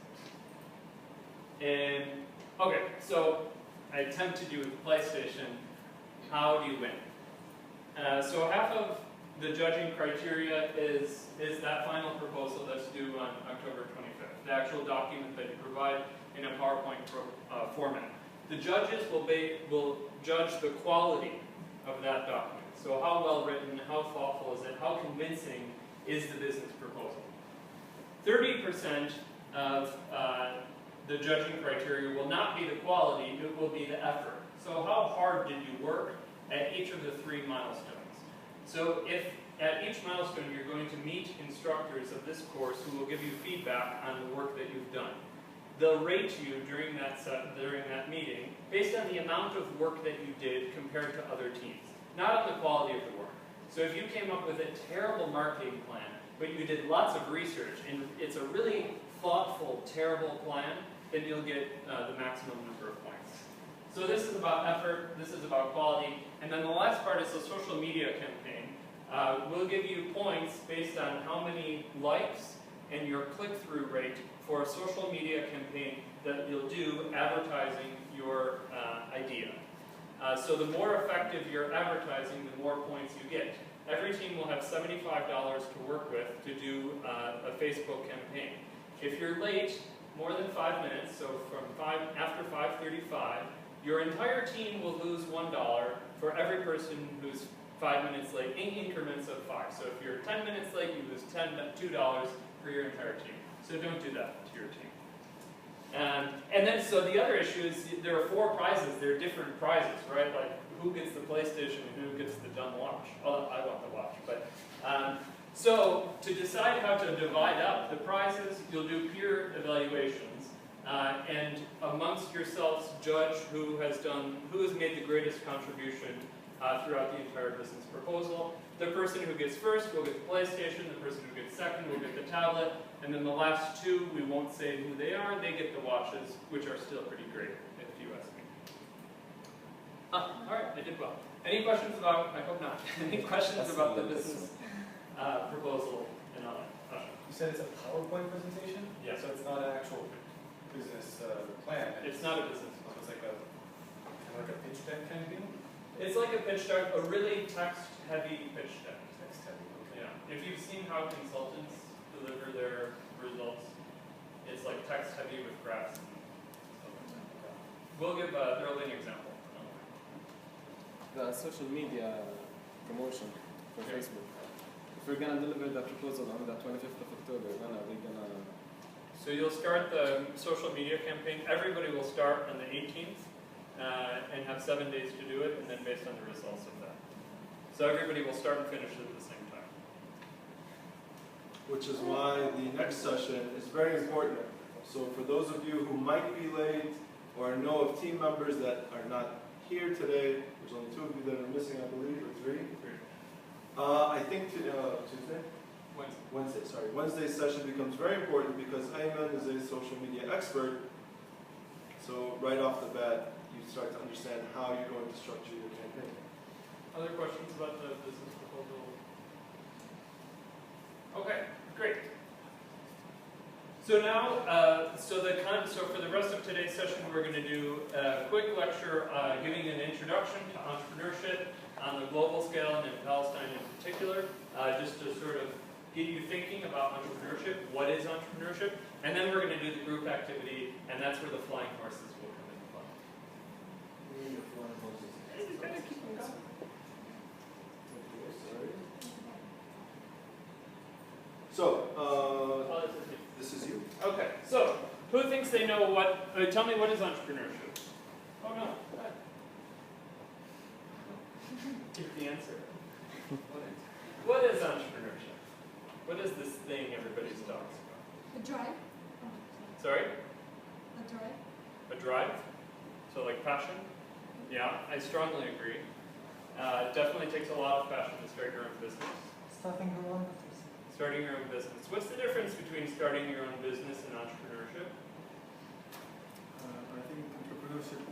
And okay, so I attempted to do with PlayStation. How do you win? So half of the judging criteria is that final proposal that's due on October 25th, the actual document that you provide in a PowerPoint format. The judges will judge the quality of that document. So how well written, how thoughtful is it, how convincing is the business proposal? 30% of the judging criteria will not be the quality, it will be the effort. So how hard did you work at each of the 3 milestones? So if at each milestone you're going to meet instructors of this course who will give you feedback on the work that you've done. They'll rate you during that meeting based on the amount of work that you did compared to other teams, not on the quality of the work. So if you came up with a terrible marketing plan, but you did lots of research, and it's a really thoughtful, terrible plan, then you'll get the maximum number of points. So this is about effort, this is about quality, and then the last part is the social media campaign. We'll give you points based on how many likes and your click-through rate for a social media campaign that you'll do advertising your idea. So the more effective your advertising, the more points you get. Every team will have $75 to work with to do a Facebook campaign. If you're late more than 5 minutes, so after 5:35, your entire team will lose $1 for every person who's 5 minutes late in increments of 5. So if you're 10 minutes late, you lose $2 for your entire team. So don't do that to your team. And then, so the other issue is there are 4 prizes. They're different prizes, right? Like who gets the PlayStation and who gets the dumb watch. Oh, I want the watch. But so to decide how to divide up the prizes, you'll do peer evaluations. And amongst yourselves, judge who has made the greatest contribution throughout the entire business proposal. The person who gets first will get the PlayStation, the person who gets second will get the tablet, and then the last 2, we won't say who they are, they get the watches, which are still pretty great, if you ask me. Alright, I did well. Any questions about, I hope not, any questions about the business proposal and all that? You said it's a PowerPoint presentation? Yeah. So it's not an actual business plan? It's not a business plan. So it's like a pitch deck kind of thing? It's like a pitch deck, a really text-heavy pitch deck. Text-heavy, okay. Yeah. If you've seen how consultants deliver their results, it's like text-heavy with graphs and stuff like that. We'll give there'll be an example. The social media promotion for Facebook. If we're gonna deliver the proposal on the 25th of October, when are we gonna? So you'll start the social media campaign. Everybody will start on the 18th. And have 7 days to do it, and then based on the results of that. So everybody will start and finish it at the same time. Which is why the next session is very important. So for those of you who might be late or know of team members that are not here today, there's only 2 of you that are missing, I believe, or 3. I think Tuesday? Wednesday's session becomes very important because Ayman is a social media expert. So right off the bat, you start to understand how you're going to structure your campaign. Other questions about the business proposal? Okay, great. So now, so for the rest of today's session, we're going to do a quick lecture giving an introduction to entrepreneurship on the global scale and in Palestine in particular, just to sort of get you thinking about entrepreneurship. What is entrepreneurship? And then we're going to do the group activity, and that's where the flying horses will come into play. You better keep them going. So, this is you. Okay, so who thinks they know what? Tell me, what is entrepreneurship? Oh no. Give the answer. What is entrepreneurship? What is this thing everybody talks about? A drive. Sorry? A drive. A drive? So like passion? Yeah, I strongly agree. It definitely takes a lot of passion to start your own business. Starting your own business. Starting your own business. What's the difference between starting your own business and entrepreneurship? I think entrepreneurship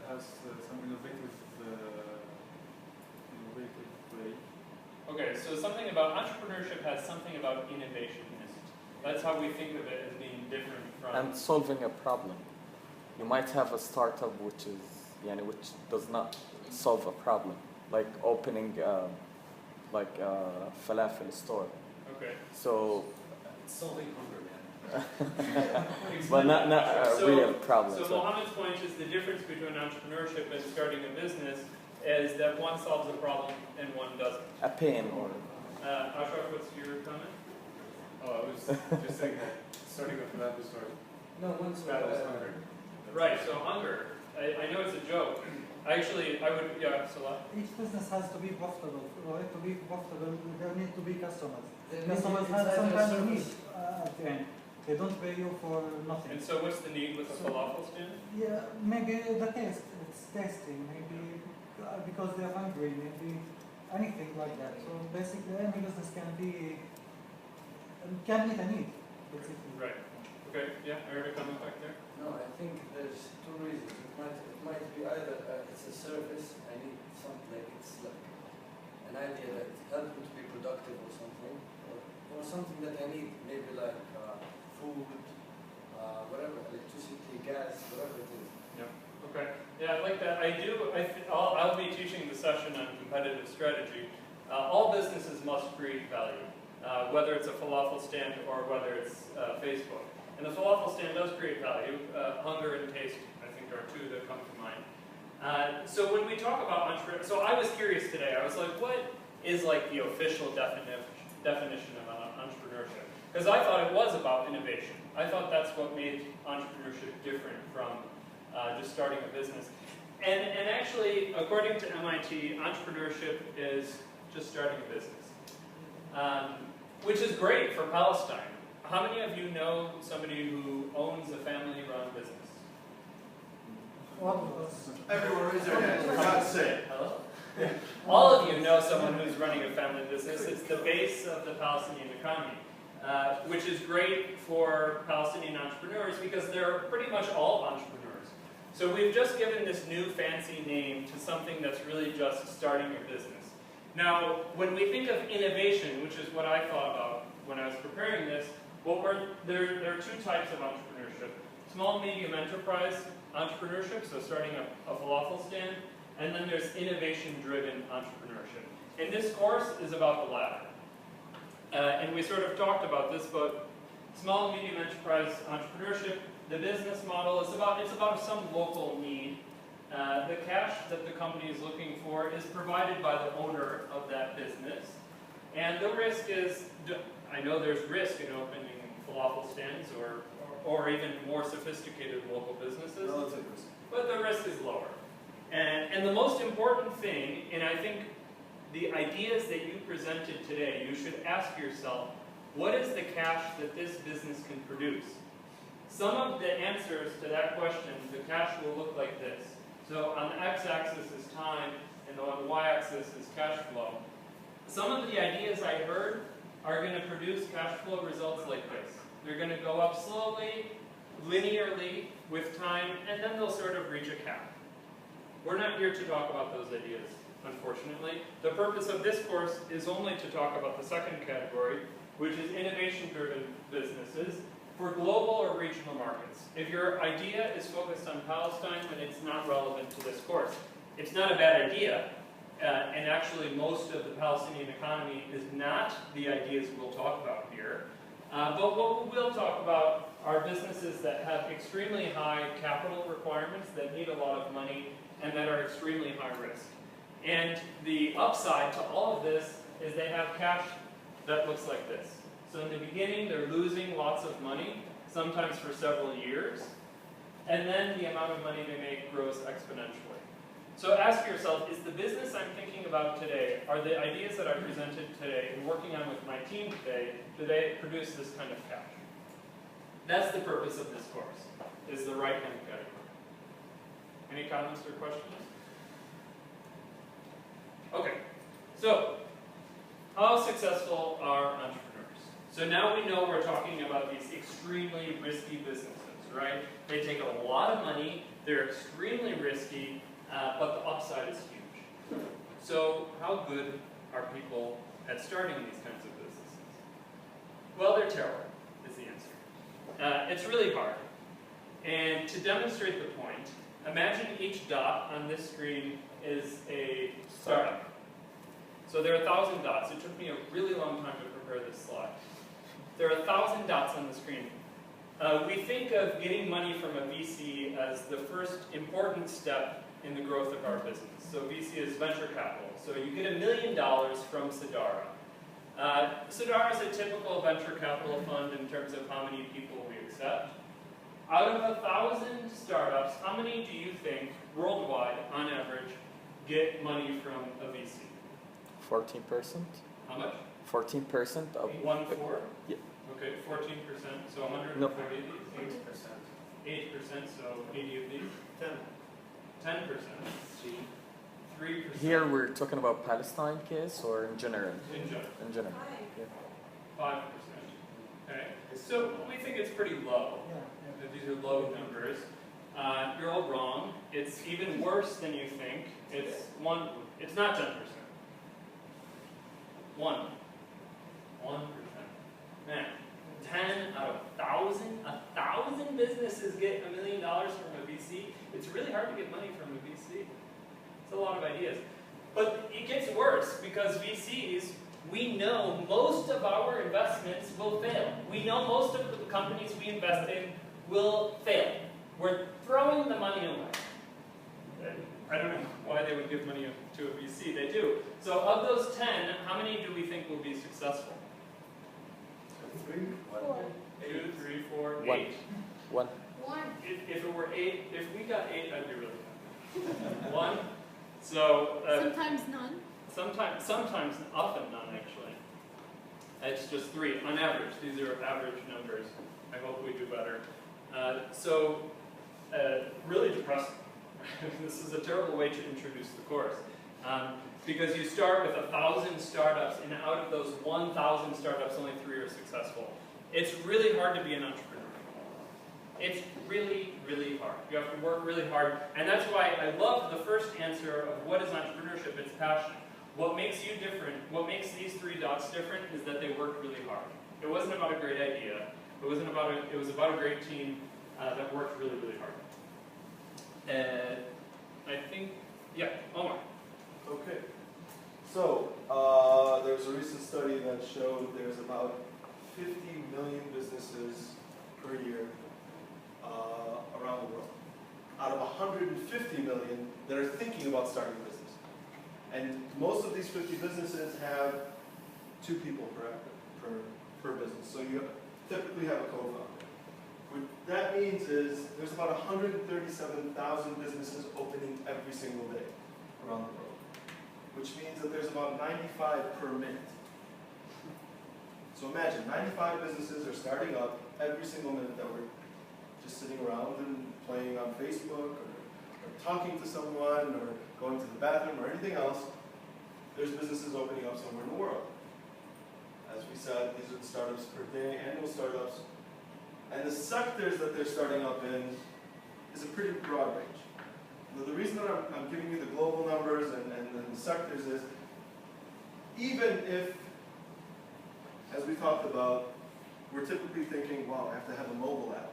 has some innovative way. Okay, so something about entrepreneurship has something about innovation in it. That's how we think of it as being different from... And solving a problem. you might have a startup which does not solve a problem, like opening like a falafel store. Okay. So, Solving hunger, man. but not a real problem. So Mohammed's point is the difference between entrepreneurship and starting a business is that one solves a problem and one doesn't. A pain or. Ashraf, what's your comment? Oh, I was just saying that starting a falafel store. No, once battles hunger. Right, so hunger. I know it's a joke. Actually, I would, yeah, Salah. Each business has to be profitable. For it to be profitable, there need to be customers. There Customers needs to be have some kind of service. need at the end. They don't pay you for nothing. And so what's the need with a falafel stand? Yeah, maybe the taste. It's tasty. Maybe because they're hungry. Maybe anything like that. So basically, any business can meet a need. Basically. Right. Okay. Yeah. I heard a comment back there. No, I think there's two reasons. It might be either it's a service, I need something like it's like an idea that helps me to be productive or something, or something that I need, maybe like food, whatever, electricity, gas, whatever it is. Yeah. Okay. Yeah, I like that. I'll be teaching the session on competitive strategy. All businesses must create value, whether it's a falafel stand or whether it's Facebook. And the falafel stand does create value. Hunger and taste, I think, are two that come to mind. So when we talk about entrepreneurship, so I was curious today. I was like, what is like the official definition of entrepreneurship? Because I thought it was about innovation. I thought that's what made entrepreneurship different from just starting a business. And actually, according to MIT, entrepreneurship is just starting a business, which is great for Palestine. How many of you know somebody who owns a family-run business? Everyone raise their hands, for God's sake. Hello? All of you know someone who's running a family business. It's the base of the Palestinian economy, which is great for Palestinian entrepreneurs because they're pretty much all entrepreneurs. So we've just given this new fancy name to something that's really just starting a business. Now, when we think of innovation, which is what I thought about when I was preparing this, there are two types of entrepreneurship. Small, medium enterprise entrepreneurship, so starting a falafel stand, and then there's innovation-driven entrepreneurship. And this course is about the latter. And we sort of talked about this, but small and medium enterprise entrepreneurship, the business model is about some local need. The cash that the company is looking for is provided by the owner of that business. And the risk is, I know there's risk in opening falafel stands or even more sophisticated local businesses, but the risk is lower. And the most important thing, and I think the ideas that you presented today, you should ask yourself, what is the cash that this business can produce? Some of the answers to that question, the cash will look like this. So on the x-axis is time, and on the y-axis is cash flow. Some of the ideas I heard are going to produce cash flow results like this. They're going to go up slowly, linearly, with time, and then they'll sort of reach a cap. We're not here to talk about those ideas, unfortunately. The purpose of this course is only to talk about the second category, which is innovation-driven businesses for global or regional markets. If your idea is focused on Palestine, then it's not relevant to this course. It's not a bad idea, and actually most of the Palestinian economy is not the ideas we'll talk about here. But what we will talk about are businesses that have extremely high capital requirements, that need a lot of money, and that are extremely high risk. And the upside to all of this is they have cash that looks like this. So in the beginning, they're losing lots of money, sometimes for several years, and then the amount of money they make grows exponentially. So ask yourself, is the business I'm thinking about today, are the ideas that I presented today and working on with my team today, do they produce this kind of cash? That's the purpose of this course, is the right-hand category. Any comments or questions? Okay, so how successful are entrepreneurs? So now we know we're talking about these extremely risky businesses, right? They take a lot of money, they're extremely risky, but the upside is huge. So how good are people at starting these kinds of businesses? Well, they're terrible, is the answer. It's really hard. And to demonstrate the point, imagine each dot on this screen is a startup. So there are 1,000 dots. It took me a really long time to prepare this slide. There are 1,000 dots on the screen. We think of getting money from a VC as the first important step in the growth of our business. So VC is venture capital. So you get $1 million from Sidara. Sidara is a typical venture capital fund in terms of how many people we accept. Out of 1,000 startups, how many do you think worldwide, on average, get money from a VC? 14%. How much? 14% of 1/4? Yeah. Okay, 14%. So 140 No. of these? 8%. 8%, so 80 of these? 10%. 3%. Here we're talking about Palestine case or in general? In general. In general. Yeah. 5%. Okay, so we think it's pretty low. That these are low numbers. You're all wrong. It's even worse than you think. It's not 10%. 1%. Man, 10 out of 1,000? 1,000 businesses get $1 million from a VC. It's really hard to get money from a VC. It's a lot of ideas. But it gets worse because VCs, we know most of our investments will fail. We know most of the companies we invest in will fail. We're throwing the money away. I don't know why they would give money to a VC. They do. So of those 10, how many do we think will be successful? 3? 2, 3, 4, 1. 8. 1. If it were 8, if we got 8, I'd be really happy. 1. So sometimes none. Sometimes, often none actually. It's just 3 on average. These are average numbers. I hope we do better. Really depressing. This is a terrible way to introduce the course. Because you start with 1,000 startups, and out of those 1,000 startups, only 3 are successful. It's really hard to be an entrepreneur. It's really, really hard. You have to work really hard, and that's why I love the first answer of what is entrepreneurship. It's passion. What makes you different, what makes these 3 dots different, is that they worked really hard. It wasn't about a great idea. It was about a great team that worked really, really hard. I think, yeah, Omar. Okay. So, there's a recent study that showed there's about 50 million businesses per year around the world. Out of 150 million that are thinking about starting a business. And most of these 50 businesses have 2 people per business. So you typically have a co-founder. What that means is there's about 137,000 businesses opening every single day around the world, which means that there's about 95 per minute. So imagine 95 businesses are starting up every single minute that we're just sitting around and playing on Facebook or talking to someone or going to the bathroom or anything else. There's businesses opening up somewhere in the world. As we said, these are the startups per day, annual startups. And the sectors that they're starting up in is a pretty broad range. Now, the reason that I'm giving you the global numbers and the sectors is, even if, as we talked about, we're typically thinking, wow, I have to have a mobile app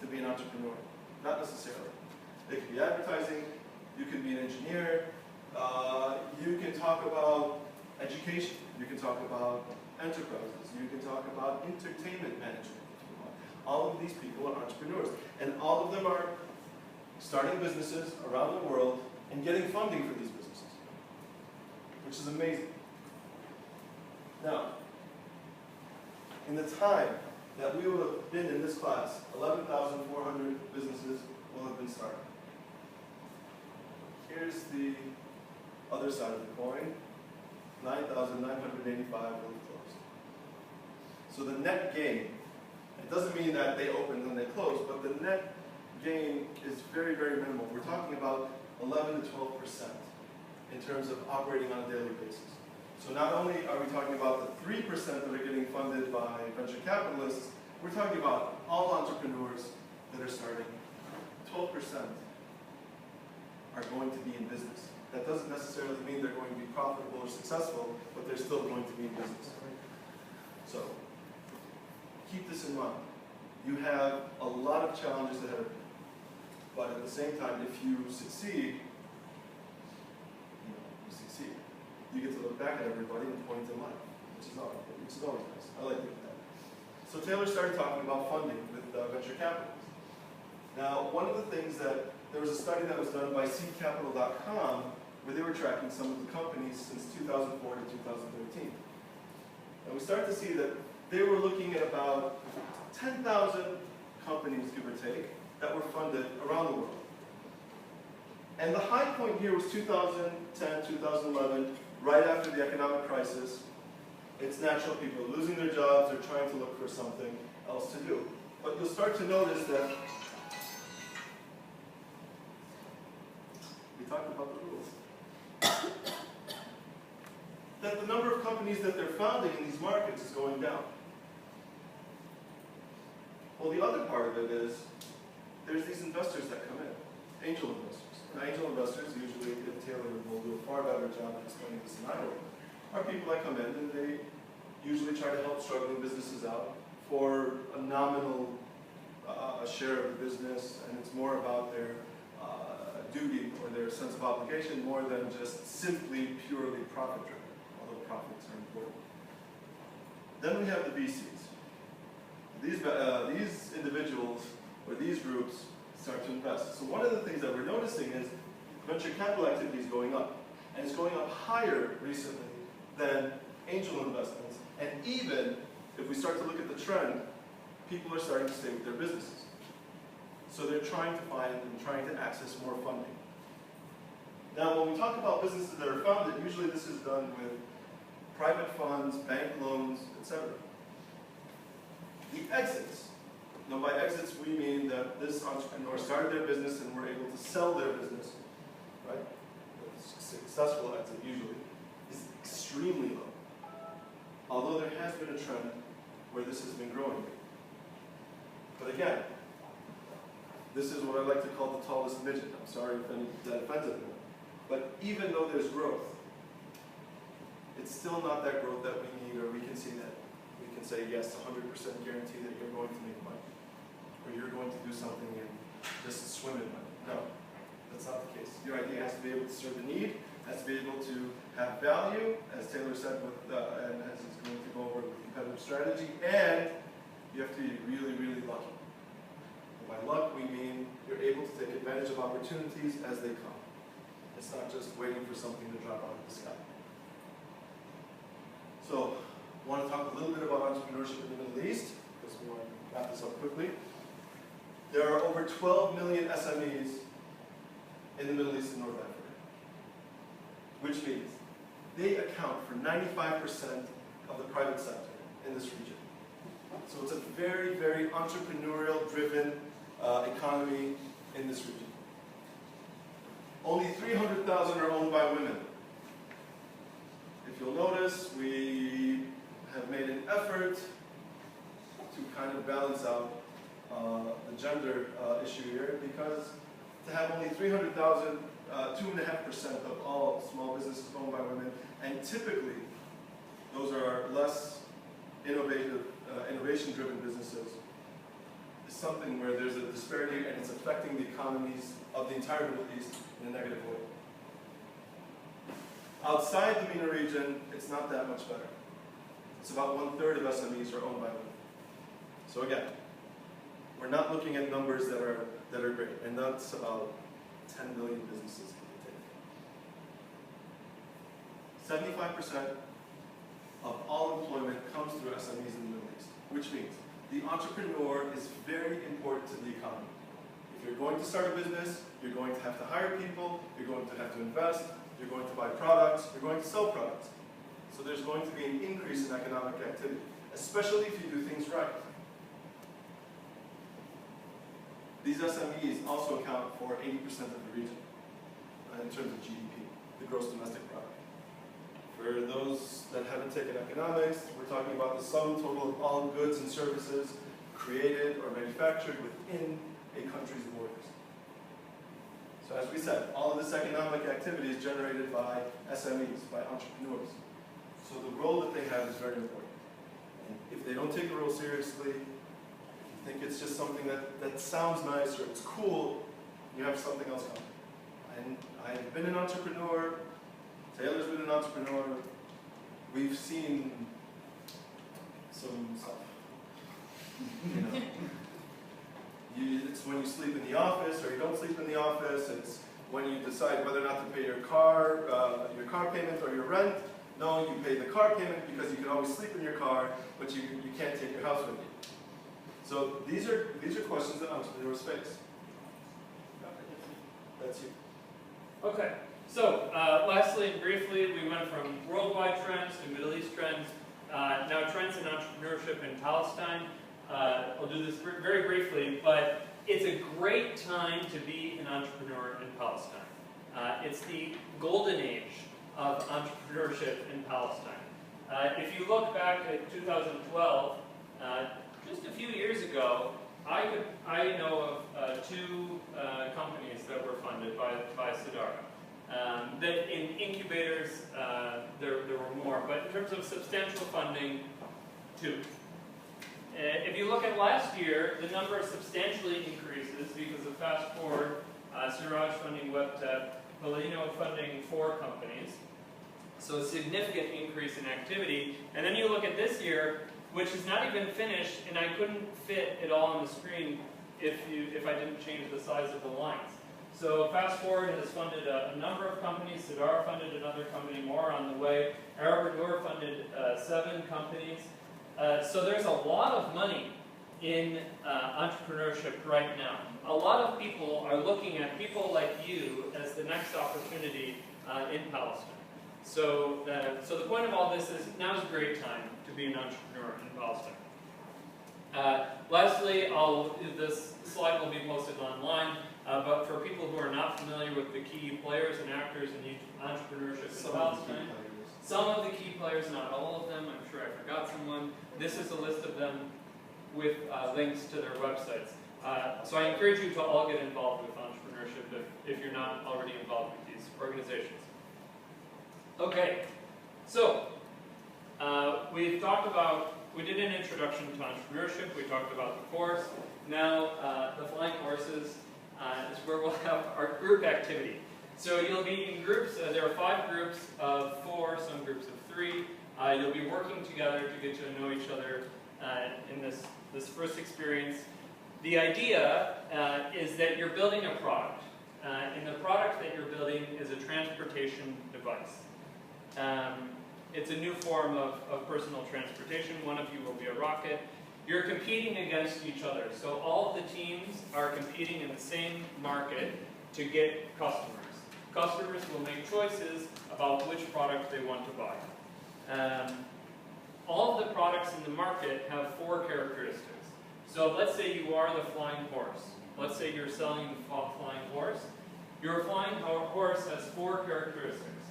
to be an entrepreneur. Not necessarily. It could be advertising, you can be an engineer, you can talk about education, you can talk about enterprises, you can talk about entertainment management. All of these people are entrepreneurs, and all of them are starting businesses around the world and getting funding for these businesses, which is amazing. Now, in the time that we will have been in this class, 11,400 businesses will have been started. Here's the other side of the coin, 9,985 will have closed. So the net gain, it doesn't mean that they opened and they closed, but the net gain is very, very minimal. We're talking about 11 to 12% in terms of operating on a daily basis. So not only are we talking about the 3% that are getting funded by venture capitalists, we're talking about all entrepreneurs that are starting. 12% are going to be in business. That doesn't necessarily mean they're going to be profitable or successful, but they're still going to be in business. So keep this in mind. you have a lot of challenges ahead of you. But at the same time, if you succeed, you succeed. You get to look back at everybody and point in life, which is always nice. I like doing that. So Taylor started talking about funding with venture capitalists. Now, one of the things that, there was a study that was done by seedcapital.com where they were tracking some of the companies since 2004 to 2013. And we start to see that they were looking at about 10,000 companies, give or take, that were funded around the world. And the high point here was 2010, 2011, right after the economic crisis. It's natural, people are losing their jobs, they're trying to look for something else to do. But you'll start to notice that we talked about the rules. That the number of companies that they're founding in these markets is going down. Well, the other part of it is, there's these investors that come in, angel investors. And angel investors, usually, and Taylor will do a far better job of explaining this than I will, are people that come in and they usually try to help struggling businesses out for a nominal share of the business, and it's more about their duty or their sense of obligation more than just simply purely profit-driven, although profits are important. Then we have the VCs. These individuals or these groups start to invest. So one of the things that we're noticing is venture capital activity is going up, and it's going up higher recently than angel investments. And even if we start to look at the trend, people are starting to stay with their businesses. So they're trying to find and trying to access more funding. Now, when we talk about businesses that are founded, usually this is done with private funds, bank loans, etc. The exits. Now, by exits, we mean that this entrepreneur started their business and were able to sell their business, right? A successful exit, usually, is extremely low. Although there has been a trend where this has been growing. But again, this is what I like to call the tallest midget. I'm sorry if that offends anyone. But even though there's growth, it's still not that growth that we need, or we can see that. We can say, yes, 100% guarantee that you're going to make money, or you're going to do something and just swim in money. No, that's not the case. Your idea has to be able to serve the need, has to be able to have value, as Taylor said, and as he's going to go over with competitive strategy, and you have to be really, really lucky. And by luck, we mean you're able to take advantage of opportunities as they come. It's not just waiting for something to drop out of the sky. So, I want to talk a little bit about entrepreneurship in the Middle East, because we want to wrap this up quickly. There are over 12 million SMEs in the Middle East and North Africa, which means they account for 95% of the private sector in this region. So it's a very, very entrepreneurial-driven economy in this region. Only 300,000 are owned by women. If you'll notice, we have made an effort to kind of balance out the gender issue here, because to have only 300,000, 2.5% of all small businesses owned by women, and typically those are less innovation-driven businesses, is something where there's a disparity and it's affecting the economies of the entire Middle East in a negative way. Outside the MENA region, it's not that much better. It's about 1/3 of SMEs are owned by women. So again, we're not looking at numbers that are great, and that's about 10 million businesses. 75% of all employment comes through SMEs in the Middle East, which means the entrepreneur is very important to the economy. If you're going to start a business, you're going to have to hire people, you're going to have to invest, you're going to buy products, you're going to sell products. So there's going to be an increase in economic activity, especially if you do things right. These SMEs also account for 80% of the region in terms of GDP, the gross domestic product. For those that haven't taken economics, we're talking about the sum total of all goods and services created or manufactured within a country's borders. So as we said, all of this economic activity is generated by SMEs, by entrepreneurs. So the role that they have is very important. And if they don't take the role seriously, if you think it's just something that sounds nice or it's cool, you have something else coming. And I've been an entrepreneur, Taylor's been an entrepreneur, we've seen some stuff. You know, it's when you sleep in the office or you don't sleep in the office, it's when you decide whether or not to pay your car payment or your rent. No, you pay the car payment because you can always sleep in your car, but you can't take your house with you. So these are questions that entrepreneurs face. That's you. Okay, so lastly and briefly, we went from worldwide trends to Middle East trends. Now trends in entrepreneurship in Palestine. I'll do this very briefly, but it's a great time to be an entrepreneur in Palestine. It's the golden age of entrepreneurship in Palestine. If you look back at 2012, just a few years ago, I know of two companies that were funded by Sidara. That in incubators, there were more, but in terms of substantial funding, two. If you look at last year, the number substantially increases because of Fast Forward, Siraj funding WebTech, Polino funding 4 companies. So a significant increase in activity. And then you look at this year, which is not even finished, and I couldn't fit it all on the screen if I didn't change the size of the lines. So Fast Forward has funded a number of companies. Sidara funded another company, more on the way. Arabador funded 7 companies. So there's a lot of money in entrepreneurship right now. A lot of people are looking at people like you as the next opportunity in Palestine. So the point of all this is now's a great time to be an entrepreneur in Palestine. Lastly, this slide will be posted online, but for people who are not familiar with the key players and actors in entrepreneurship in Palestine, some of the key players, not all of them, I'm sure I forgot someone. This is a list of them with links to their websites. So I encourage you to all get involved with entrepreneurship if you're not already involved with these organizations. Okay, so we did an introduction to entrepreneurship, we talked about the course. Now the flying horses is where we'll have our group activity. So you'll be in groups, there are 5 groups of 4, some groups of 3. You'll be working together to get to know each other in this first experience. The idea is that you're building a product. And the product that you're building is a transportation device. It's a new form of personal transportation. One of you will be a rocket. You're competing against each other. So all of the teams are competing in the same market to get customers. Customers will make choices about which product they want to buy. All of the products in the market have 4 characteristics. So let's say you are the flying horse. Let's say you're selling the flying horse. Your flying horse has 4 characteristics: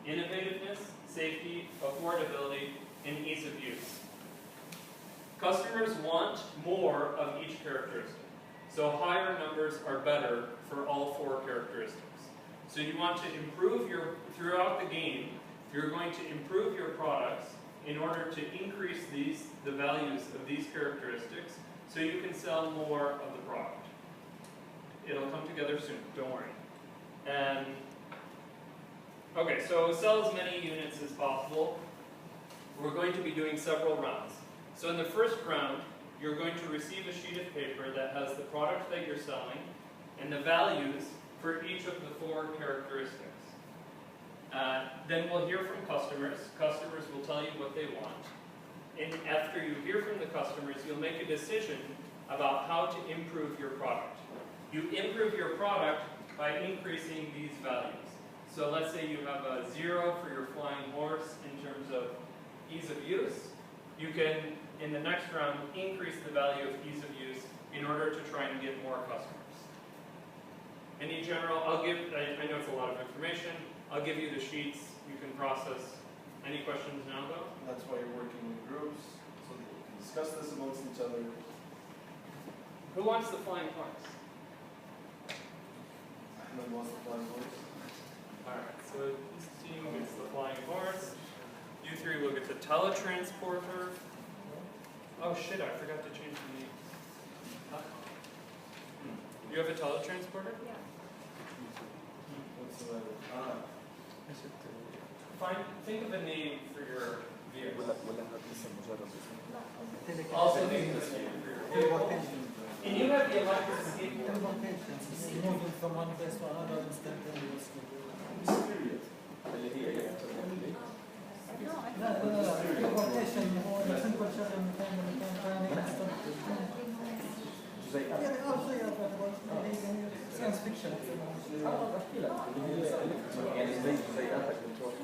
innovativeness, safety, affordability, and ease of use. Customers want more of each characteristic. So higher numbers are better for all 4 characteristics. So you want to improve throughout the game, you're going to improve your products in order to increase the values of these characteristics so you can sell more of the product. It'll come together soon, don't worry. Okay, so sell as many units as possible. We're going to be doing several rounds. So in the first round, you're going to receive a sheet of paper that has the product that you're selling and the values for each of the 4 characteristics. Then we'll hear from customers. Customers will tell you what they want. And after you hear from the customers, you'll make a decision about how to improve your product. You improve your product by increasing these values. So let's say you have a 0 for your flying horse in terms of ease of use. You can, in the next round, increase the value of ease of use in order to try and get more customers. Any general, I know it's a lot of information. I'll give you the sheets. You can process. Any questions now, though? That's why you're working in groups, so that you can discuss this amongst each other. Who wants the flying horse? Ahmed wants the flying horse. Alright, so this team gets the flying horse. You 3 will get the teletransporter. Oh shit, I forgot to change the name. you have a teletransporter? Yeah. Think of a name for your vehicle. Teleportation. Also name this name for your vehicle. And you have the electric Moving from one place to another instantaneously. اللي هي لا teleportation هو simple شغل من مكان لمكان ثاني زي يعني زي science fiction يعني زي ابك بتروح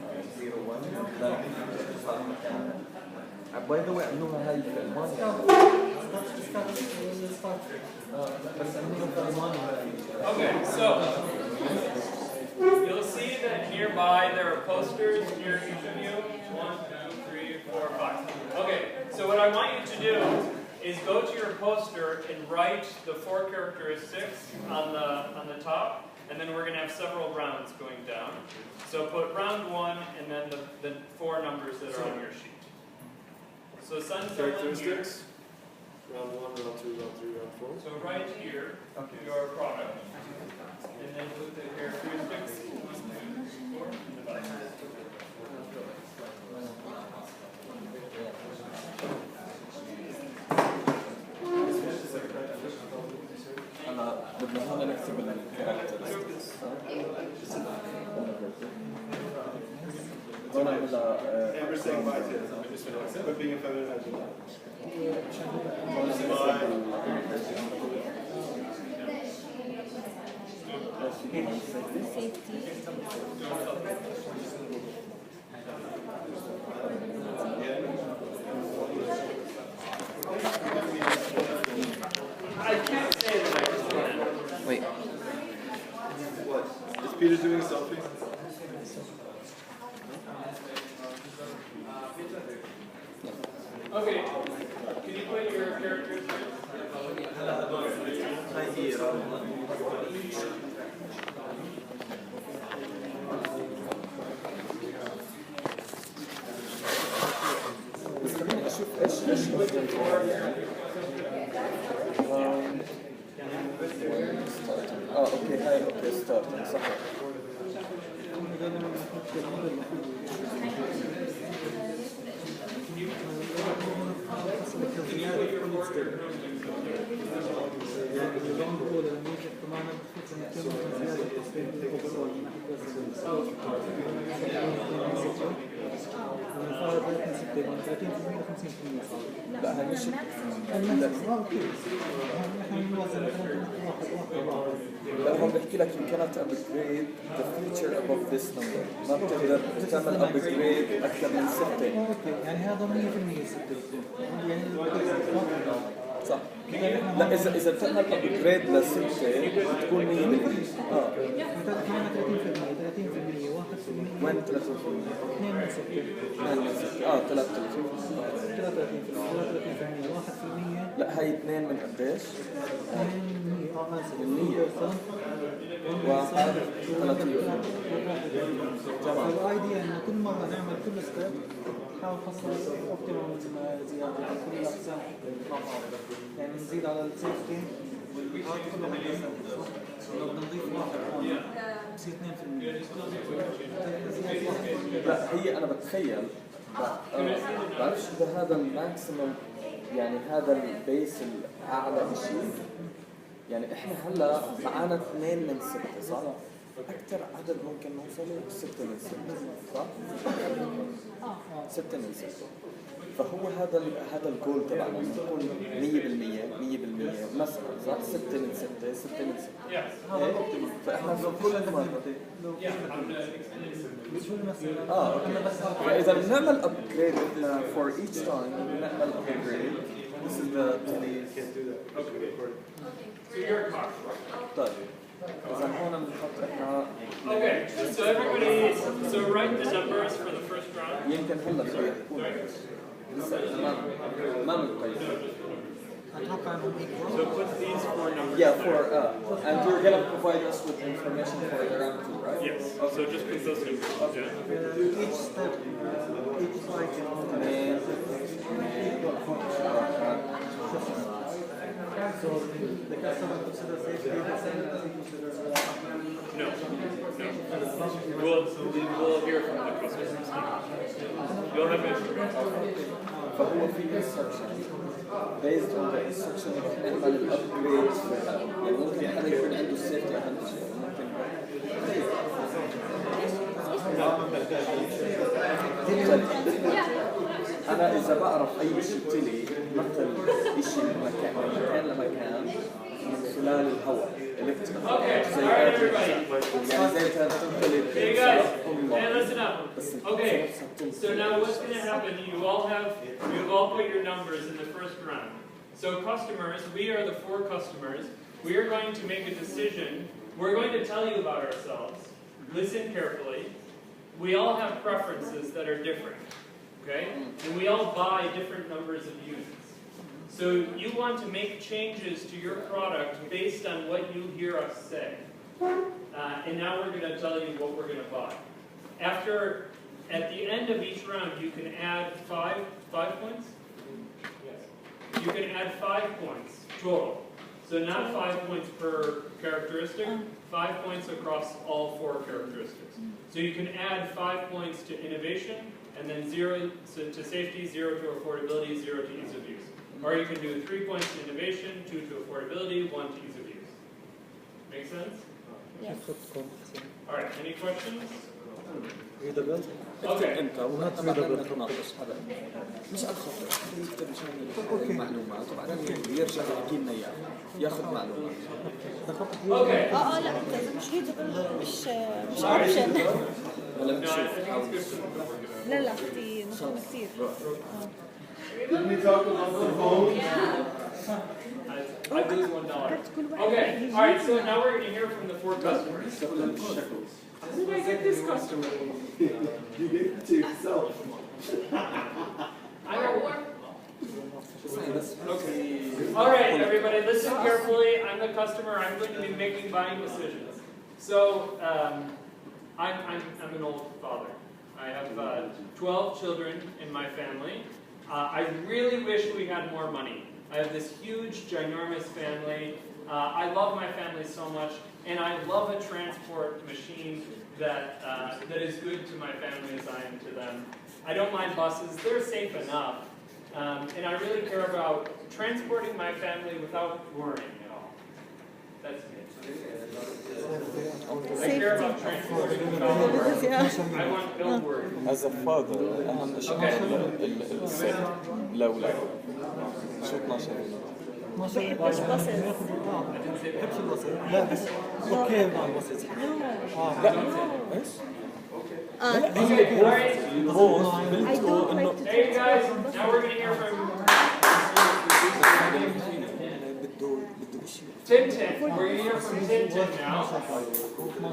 01 باي ذا واي عملوها هاي في المانيا بس عملوها في المانيا. Okay, so you'll see that nearby there are posters near each of you. 1, 2, 3, 4, 5. Okay, so what I want you to do is go to your poster and write the 4 characteristics on the top, and then we're going to have several rounds going down. So put round 1 and then the 4 numbers that are on your sheet. So sun Characteristics. Round 1, round 2, round 3, round 4. So right here, your product, and then put the characteristics 1, 2, 4 in the bottom. أنا بدنا هون نكتب الكاركترز. هون نعملها Ampersand by 10. But being a feminine adjective. I can't say that I just want to. Wait. What? Is Peter doing a selfie? Okay, can you put your characteristics? بس خليني اشوف ايش اوكي هاي اوكي ستارت صح. لا هي مش لا هو بحكي لك you cannot upgrade the feature above this number ما بتقدر تعمل upgrade أكثر من 6 يعني هذا 100% 6 يعني صح لا إذا بتعمل upgrade ل 6 بتكون 100% كمان 30% 1% وين 30%؟ 2 من 6 2 من 6 33% لا هي 2 من قديش؟ 100 واحد 30 تمام الايديا انه كل مره نعمل كل ستيب نحاول نحصل اوبتيمم زياده كل الاقسام يعني نزيد على السيفتي هذا كله لو بنضيف واحد بصير 2% لا هي انا بتخيل بعرفش اذا هذا الماكسيمم يعني هذا البيس الاعلى شيء يعني احنا هلا معانا 2 من 6 صح؟ اكثر عدد ممكن نوصله 6 من 6 صح؟ 6 من 6 فهو هذا الجول تبعنا نكون 100% مثلا صح 6 من 6 6 من 6 هذا الاوبتيمم فاحنا في كل مره اوكي فاذا بنعمل ابجريد احنا فور ايتش تايم بنعمل ابجريد this is the So your car. طيب إذا هون بنحط إحنا Okay, so everybody, so write the numbers for the first round. يمكن هلا شوي يكون لسه ما متقيد. So put these 4 numbers. Yeah, and you're gonna provide us with information for the round 2, right? Yes. So just put those numbers. Yeah. each step each cycle So the customer considers safety the same as he considers No. We'll hear from the customers. You'll have information. فهو في instructions based on the instructions نعمل الابجريدز يعني ممكن حدا يكون عنده safety أهم شيء ممكن أنا إذا بعرف أي شيء تلي نقل شيء من مكان لمكان من خلال الهواء Okay, all right, everybody. Hey guys, hey, listen up. Okay, so now what's going to happen? You've all put your numbers in the first round. So customers, we are the 4 customers. We are going to make a decision. We're going to tell you about ourselves. Listen carefully. We all have preferences that are different, okay? And we all buy different numbers of units. So you want to make changes to your product based on what you hear us say. And now we're going to tell you what we're going to buy. At the end of each round, you can add 5 points? Yes. You can add 5 points total. So not 5 points per characteristic, 5 points across all 4 characteristics. So you can add 5 points to innovation, and then 0 to safety, 0 to affordability, 0 to ease of use. Or you can do 3 points to innovation, 2 to affordability, 1 to ease of use. Make sense? Yes. All right, any questions? readable. Okay. انت وهات readable تناقش هذا مش على الخاطر يكتب شغله معلومات وبعدين يرجع يحكي لنا اياها ياخذ معلومات. اوكي. لا مش readable مش اوبشن. هلا بنشوف لا بدي نخلص كثير. Did we talk about the phone? I lose $1. Okay, all right, so now we're going to hear from the 4 customers. How did I get this customer? You gave it to yourself. I don't work. Okay. All right, everybody, listen carefully. I'm the customer. I'm going to be making buying decisions. So, I'm an old father. I have 12 children in my family. I really wish we had more money. I have this huge, ginormous family. I love my family so much, and I love a transport machine that is good to my family as I am to them. I don't mind buses; they're safe enough, and I really care about transporting my family without worrying at all. That's me. I care about transporting without worrying. I want no worry. As a father, أهم شيء السيف الأولاد. شو 12 ما بحبش باصص بحبش الباصص لا بس اوكي مع الباصص لا ايش؟ Hey guys, now we're going to hear from Tintin. We're going to hear from Tintin now.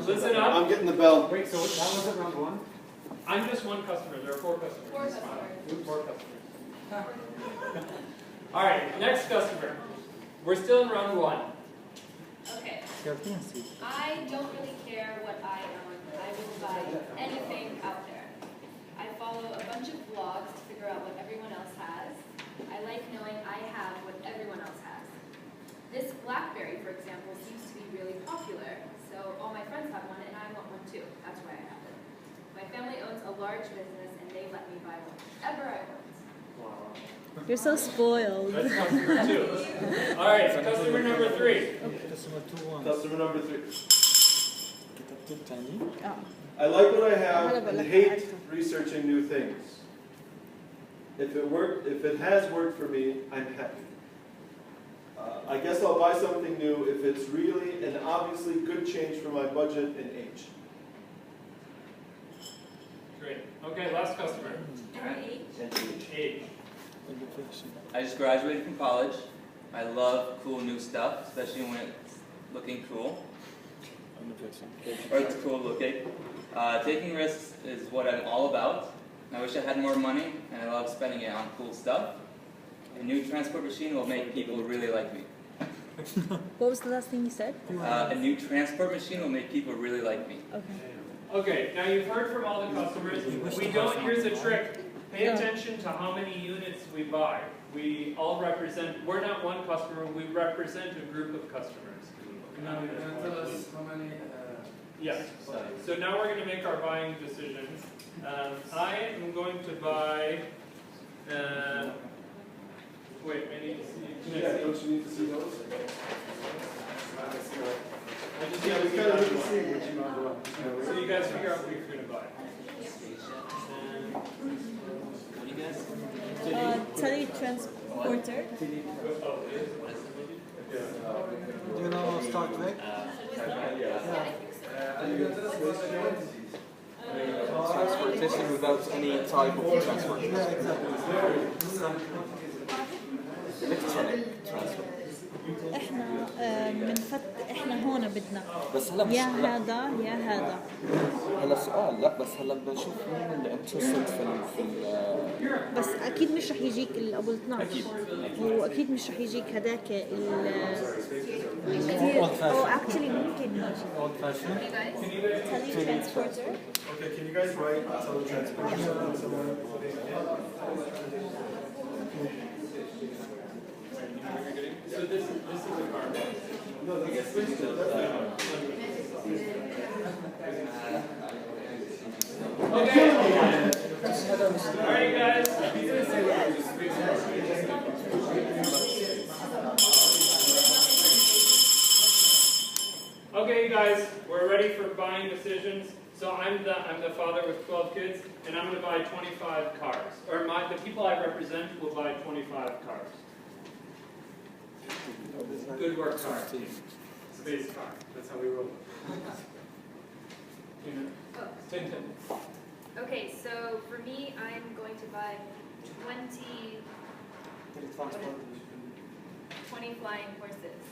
Listen up. I'm getting the bell. Wait, so that wasn't round 1? I'm just one customer. There are 4 customers. 4 customers. All right, next customer. We're still in round 1. Okay. I don't really care what I own. I will buy anything out there. I follow a bunch of blogs to figure out what everyone else has. I like knowing I have what everyone else has. This BlackBerry, for example, seems to be really popular, so all my friends have one and I want one too. That's why I have it. My family owns a large business and they let me buy whatever I want. Wow. You're so spoiled. That's customer 2. All right, customer number 3. Customer number 3. I like what I have and hate researching new things. If it has worked for me, I'm happy. I guess I'll buy something new if it's really and obviously good change for my budget and age. Great. Okay, last customer. Age. I just graduated from college. I love cool new stuff, especially when it's looking cool. Or it's cool looking. Taking risks is what I'm all about. I wish I had more money, and I love spending it on cool stuff. A new transport machine will make people really like me. What was the last thing you said? A new transport machine will make people really like me. Okay. Okay, now you've heard from all the customers. We don't, here's a trick. pay attention to how many units we buy. We all represent, we're not one customer, we represent a group of customers. Now you can tell us how many. Yes. So now we're going to make our buying decisions. I am going to buy. Wait, I need to see. Can I see? Don't you need to see those? I just need to see that one. So you guys figure out what you're going to buy. What do you guys? Teletransporter. Do you know Star Trek? Transportation without any type of transportation. Yeah, exactly. Electronic transport. احنا هون بدنا بس هلا يا هذا يا هذا. هلا سؤال، لا بس هلا بدنا نشوف مين اللي انترستد في بس اكيد مش رح يجيك ال ابو 12 أكيد. واكيد مش رح يجيك هذاك ال او اكشلي ممكن يجي Old fashioned. teletransporter. Okay, can you guys write teletransportation on someone? So this is a car. No, that's Okay. All right, guys. Okay, guys, we're ready for buying decisions. So I'm the father with 12 kids, and I'm going to buy 25 cars. Or the people I represent will buy 25 cars. Good work, car. Space car. That's how we roll. Tintin. Okay, so for me, I'm going to buy 20 flying horses.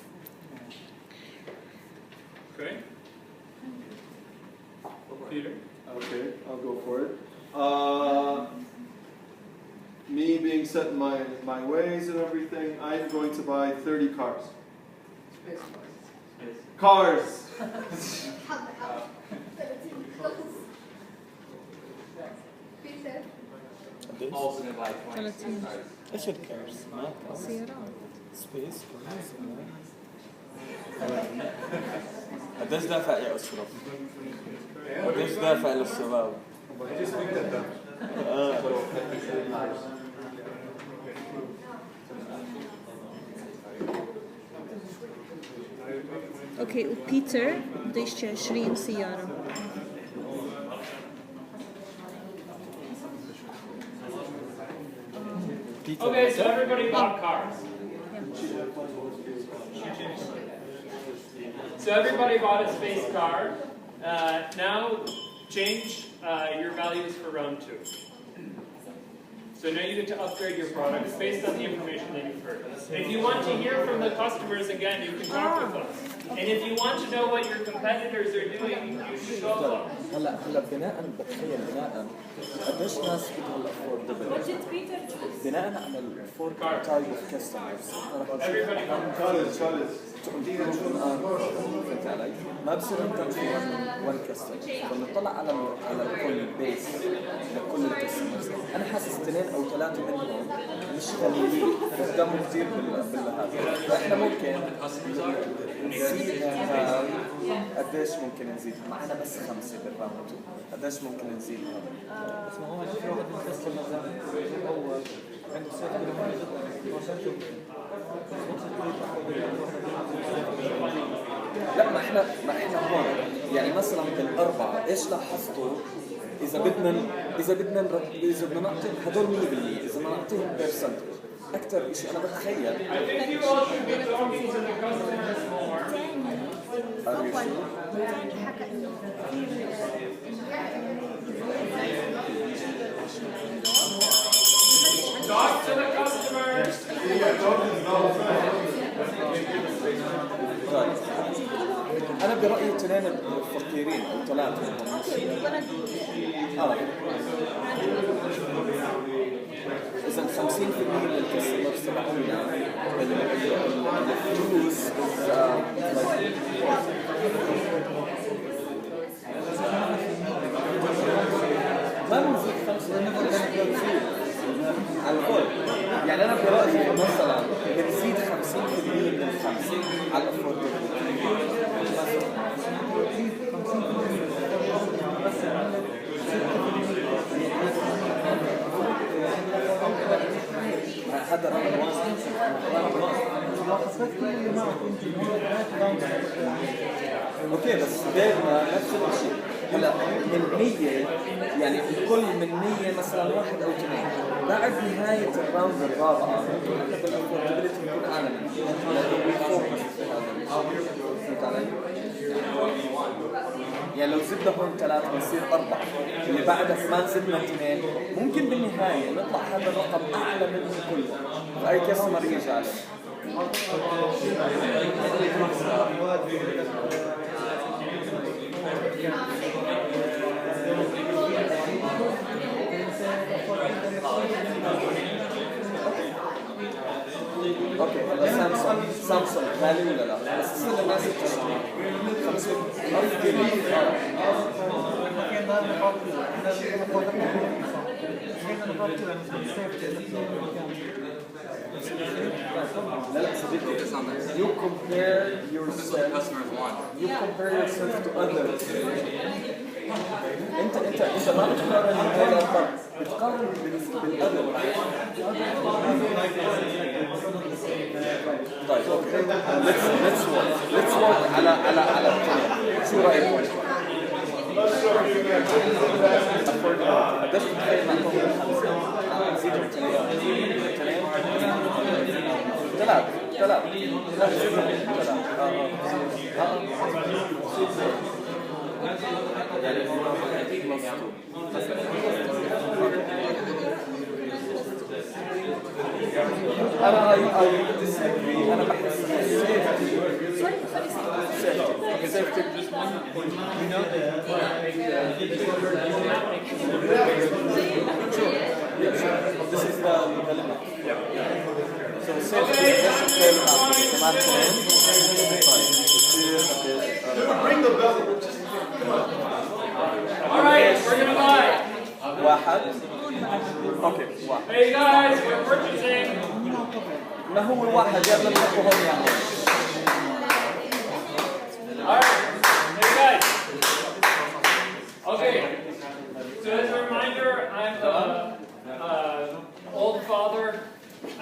Okay. Peter? Okay, I'll go for it. Me being set in my ways and everything, I'm going to buy 30 cars. Cars! Also gonna buy 20 cars. ايش الكارز؟ سيارات. سبيس قديش دافع يا اشرف؟ قديش دافع للشباب؟ اوكي وبيتر بده يشتري 20 سيارة. Okay, so everybody bought cars. So everybody bought a space car. Now change your values for round 2. So now you get to upgrade your products based on the information that you've heard. If you want to hear from the customers again, you can talk with us. And if you want to know what your competitors are doing, you should go look. هلا بناء بتخيل بناء قديش ناس بدها الافوردبل بناء على الفور تايب اوف كاستمرز فهمت علي؟ ما بصير انت تشوف وان كاستمر فنطلع على الكل بيس لكل الكاستمرز انا حاسس 2 أو 3 منهم مش غاليين بيهتموا كثير بالهذا فاحنا ممكن نزيد قديش ممكن نزيد معنا بس 5 بالراوند 2 قديش ممكن نزيد بس ما هو في واحد من الكاستمرز الاول عنده سيف لا ما احنا هون يعني مثلا بالاربعه ايش لاحظتوا اذا بدنا نعطي هدول 100% اذا ما نعطيهم بيرسنت اكثر شيء انا بتخيل حكى انه Talk to the customers. أنا برأيي 2 فقيرين أو 3 إذا 50% من الكاستمرز تبعونا الفلوس ما بنزيد 5 هذا راوند 1. اوكي بس غيرنا نفس الشيء. هلا من 100 يعني الكل من 100 مثلا 1 أو 2 بعد نهاية الراوند الرابعة الافوردبيلتي بيكون أعلى منه لأنه بيفوكس في هذا. فهمت علي؟ يعني لو زدنا هون 3 بنصير 4 اللي بعدها كمان زدنا 2 ممكن بالنهاية نطلع هذا الرقم أعلى منه كله فأي كاستمر يجي عليه. اوكي سامسونج غالي ولا لا؟ بس تصير الناس تشتري 500,000 جنيه. لا صديقي you compare yourself to others. انت ما بتقارن هاي الارقام بتقارن بالاذر. طيب اوكي let's work على الكلام. شو رايكم؟ قديش بتخيل معكم الخمسة؟ زيدوا ثلاث أنا disagree. أنا بحس safety. This is the limit. So safety كمان Bring the bell. All right, we're gonna buy. واحد. Okay, واحد. Hey guys, we're purchasing. ما هو واحد يلا نحكوا هون يعني. All right, hey guys. Okay, so as a reminder, I'm an old father.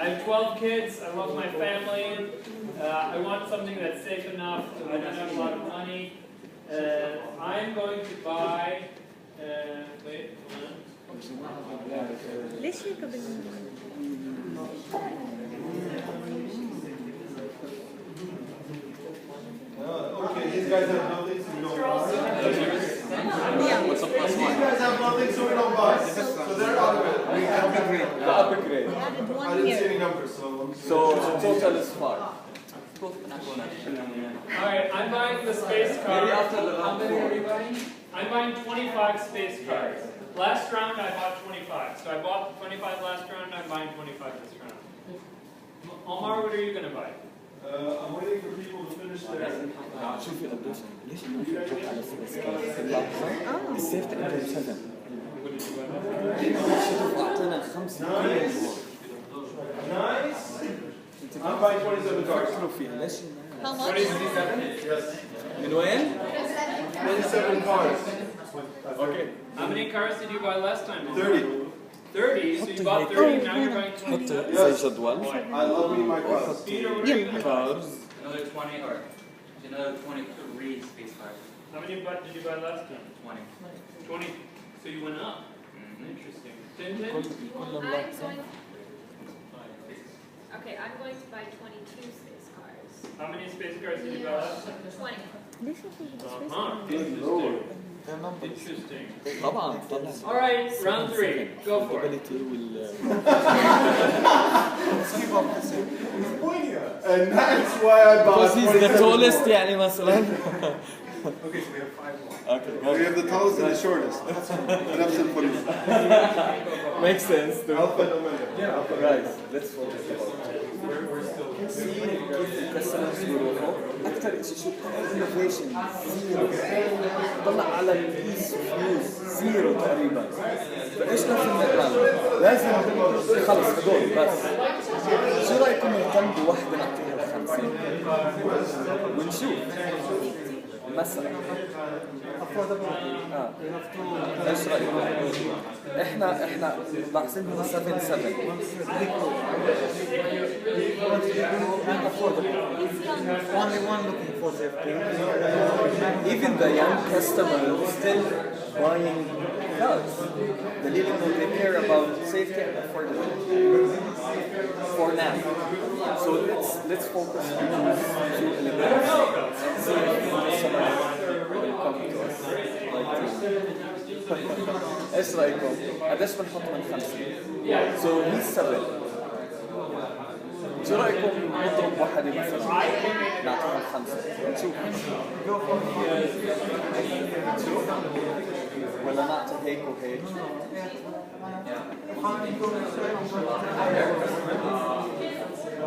I have 12 kids. I love my family. I want something that's safe enough. I don't have a lot of money. I'm going to buy. Wait, hold on. ليش هيك Okay, these guys have nothing, so we don't buy. What's the plus one? These guys have nothing, so we don't buy. So they're out of it. We have The upper grade. I didn't see any numbers, so. So total is 5. Alright, I'm buying the space car. Maybe after the round 4. I'm buying 25 space cars. Last round I bought 25. So I bought 25 last round, I'm buying 25 this round. Omar, what are you going to buy? I'm waiting for people to finish their. شوفي قديش ليش ما في بوك على السيفتي اندر 7 اعطينا 5 Nice. I'm buying 27 cars. فيها ليش How much? 27? Yes. من وين؟ 27 cars. Okay. How many cars did you buy last time? 30. 30? So you bought 30, now you're buying 20? زي جدول. I love me my cars. Peter, what are you going to buy? Another 20 or another 23 space cars. How many did you buy last time? 20. 20. So you went up. Interesting. Tintin? Okay, I'm going to buy 22 space cars. How many space cars did you buy last time? 20. ليش هيك Interesting. طبعا. Alright, round 3. Go for it. And that's why I bought. Because he's the tallest يعني مثلا. Okay, so we have 5 more. Okay. We have the tallest and the shortest. Makes sense. Alpha and Omega. Yeah. Guys, let's focus about customers بيروحوا أكثر شيء شو innovation zero. طلع على البيس فيوز زيرو تقريبا. فإيش لازم نعمل؟ لازم خلص هدول بس. شو رأيكم نهتم بوحدة نعطيها 50 ونشوف. مثلا affordability. اه You have to ايش رايكم؟ احنا لاحظينهم 7 7 and affordable. Only one looking for safety. even the young customer is still buying cars. دليل انه they care about safety and affordability for now. So let's focus on those two elements and see if customers will come to us. ايش رايكم؟ قديش بنحط من 5؟ So he's 7. شو رايكم نضرب واحدة مثلا؟ نعطيها 5 نشوف ولا نعطي هيك وهيك؟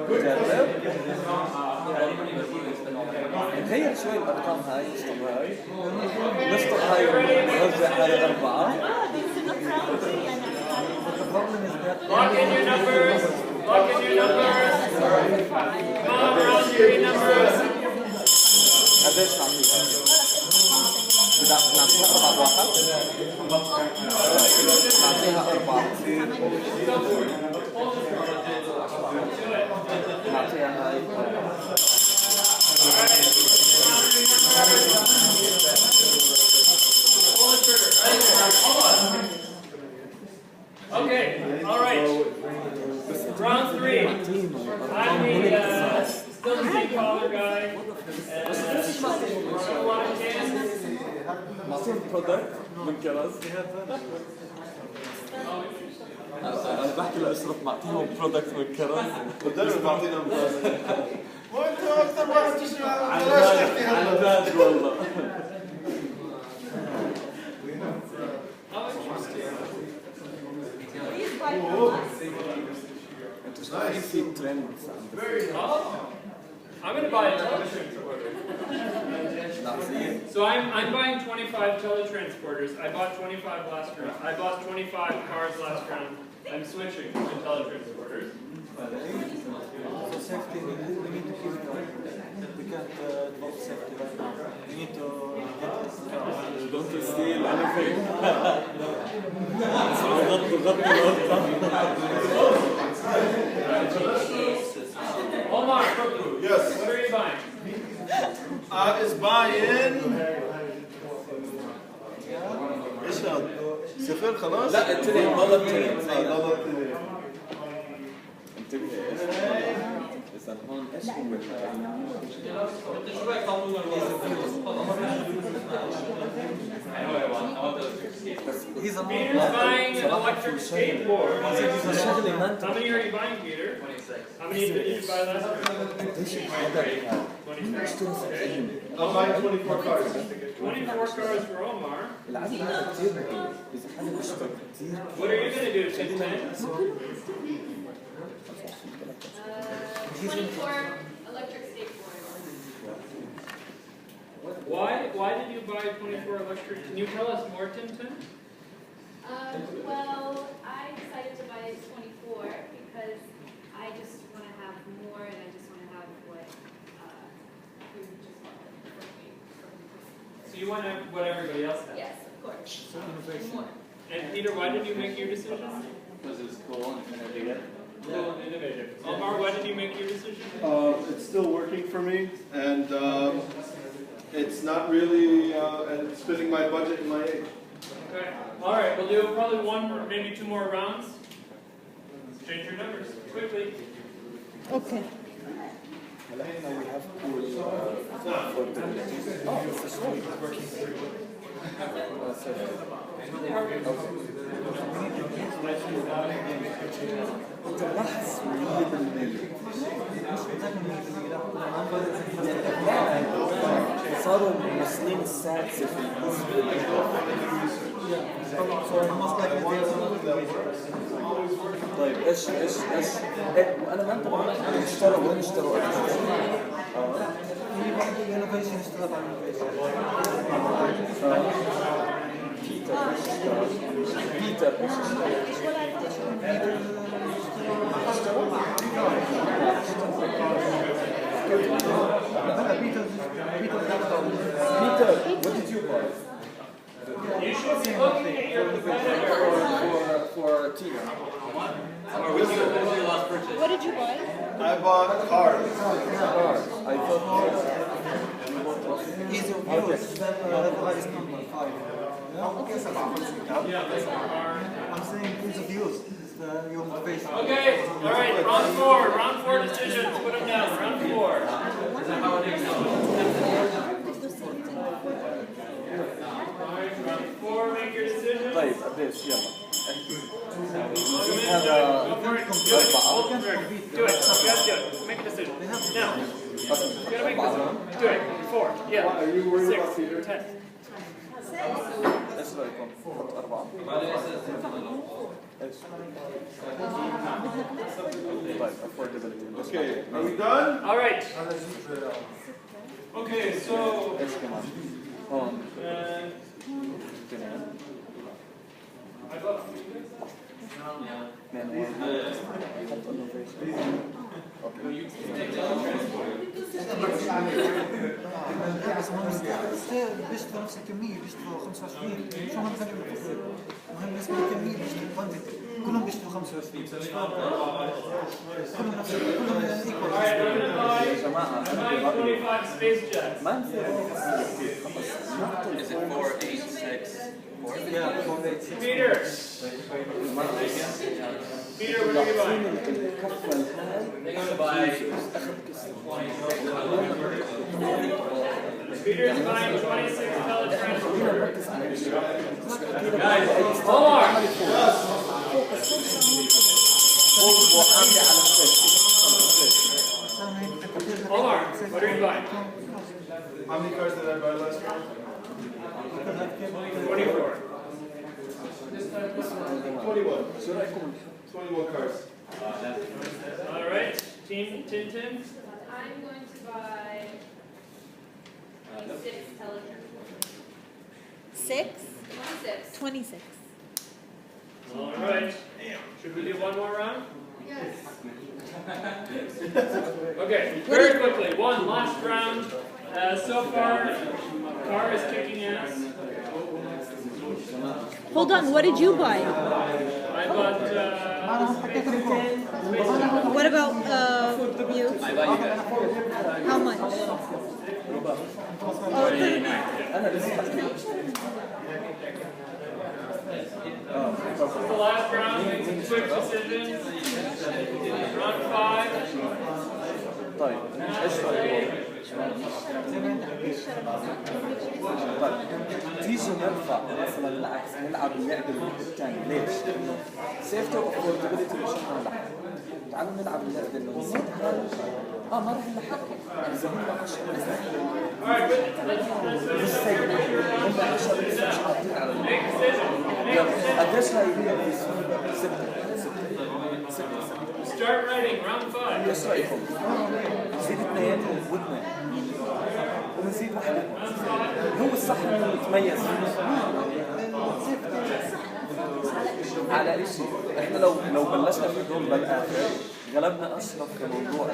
جرب نغير شوي الارقام هاي نشطب هاي ونرجع هاي 4. Lock in your numbers. Lock in your numbers. Come on, round your numbers. قديش نعطيها؟ نعطيها 4 واحد؟ نعطيها 4 كثير. نعطيها هاي 4. Okay, all right. Round 3. I'm the still the same collar guy. نعطيهم برودكت من كرز. أنا بحكي لأشرف معطيهم برودكت من كرز. قدروا معطينا وانتوا اكثر واحد تشتغل بلاش تحكي عن جد والله. انتوا شايفين في ترند I'm going to buy a teletransporter. So I'm buying 25 teletransporters. I bought 25 last round. I bought 25 cars last round. I'm switching to teletransporters. For safety, we need to keep we can't develop safety right now. We need to don't steal anything. Omar, yes. What are you buying? I is buying. ايش هذا؟ صفر خلاص؟ لا التنين غلط تنين. غلط تنين. انتبه اذا هون ايش هو Peter's buying an electric skateboard. How many are you buying, Peter? 26. How many did you buy last year? 26. Okay. I'm buying 24 cars. 24 cars for Omar. What are you going to do, Tim? 24 electric skateboards. Why did you buy 24 electric? Can you tell us more, Tintin? Well, I decided to buy 24 because I just want to have more, and I just want to have what we just want for me. So you want to have what everybody else has? Yes, of course. More. And Peter, why did you make your decision? Because it was cool and innovative. Cool and innovative. Omar, why did you make your decision? It's still working for me, and it's not really, and it's fitting my budget and my age. Okay. All right, we'll do probably one more, maybe 2 more rounds. Change your numbers quickly. Okay. we have cool صاروا مواصلين السادسة في طيب ايش انا ما انتبه وين اشتروا بيتر بيتر 14. Omar, what was your last purchase? What did you buy? I bought cars. I thought Ease of use, revised number 5. I'm saying ease of use. Your motivation. Okay, all right, round four decisions. Put them down. Round 4. Is that how it is? All right, round 4. Make your decision. طيب قديش يلا Go for it. Do it. You guys do it. Make a decision. Now. You gotta make a decision. Do it. 4. Yeah. 6. 10. ايش رايكم؟ نحط 4 ايش؟ طيب affordability. Okay, are we done? All right. Okay, so. ايش كمان؟ هون I got بيشتروا نفس الكمية، بيشتروا 25 شو هم خليهم يفصلوا مهم اسم الكمية بيشتروا كوانتيتي كلهم بيشتروا 25 كلهم نفس كلهم يا جماعة ما Is it 4, 8, 6, 4? Yeah, 4, 8, 6. Peter, what are you buying? They're going to buy 20. Peter's buying 26 pellet transporters. Guys, Omar! Omar, what are you buying? How many cars did I buy last year? 24. 21. 21 cars. All right, Team Tintin. I'm going to buy 26 teletransporters. 6? 26. 26. All right. Should we do one more round? Yes. Okay, very quickly. One last round. So far, car is kicking ass. Hold on, what did you buy? I bought. What about you? I buy you guys. How much? Oh, 39. This is the last round. Make some quick decisions. Round 5. طيب ايش رايكم؟ تيجي نرفع مثلا العكس نلعب اللعبه الثانيه ليش؟ سيفتي وافوردبيلتي مش هنلعب تعالوا نلعب اللعبه اللي نزيد ما راح نلحق اذا هم 10 مش سيء هم 10 مش حاطين على قديش هاي Start writing, round 5. ايش رايكم؟ نزيد 2 و2 ونزيد واحدة هو الصح انه نتميز على اشي احنا لو بلشنا في اليوم بالاخر غلبنا اشرف كموضوع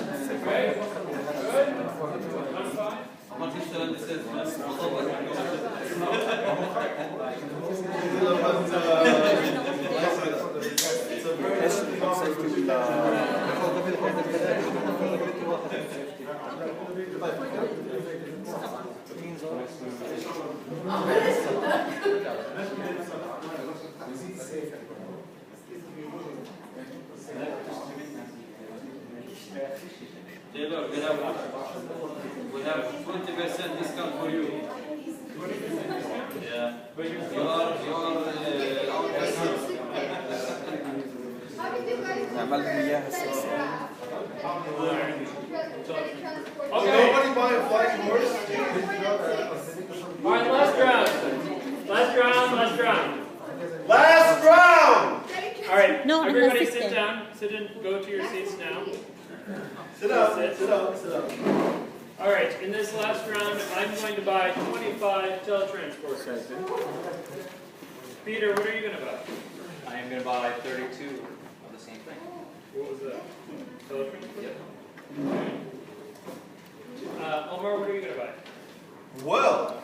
Taylor, we have 20% discount for you. Yeah. You are our customer. نعملهم اياها سكسي Nobody buy a flying horse? All right, last round. Last round. Last round! All right, No, everybody sit sit there. down. Sit and go to your seats now. Sit up. All right, in this last round, I'm going to buy 25 teletransporters. Peter, what are you going to buy? I am going to buy 32 of the same thing. What was that? Teletransporter? Yep. Omar, what are you going to buy? Well,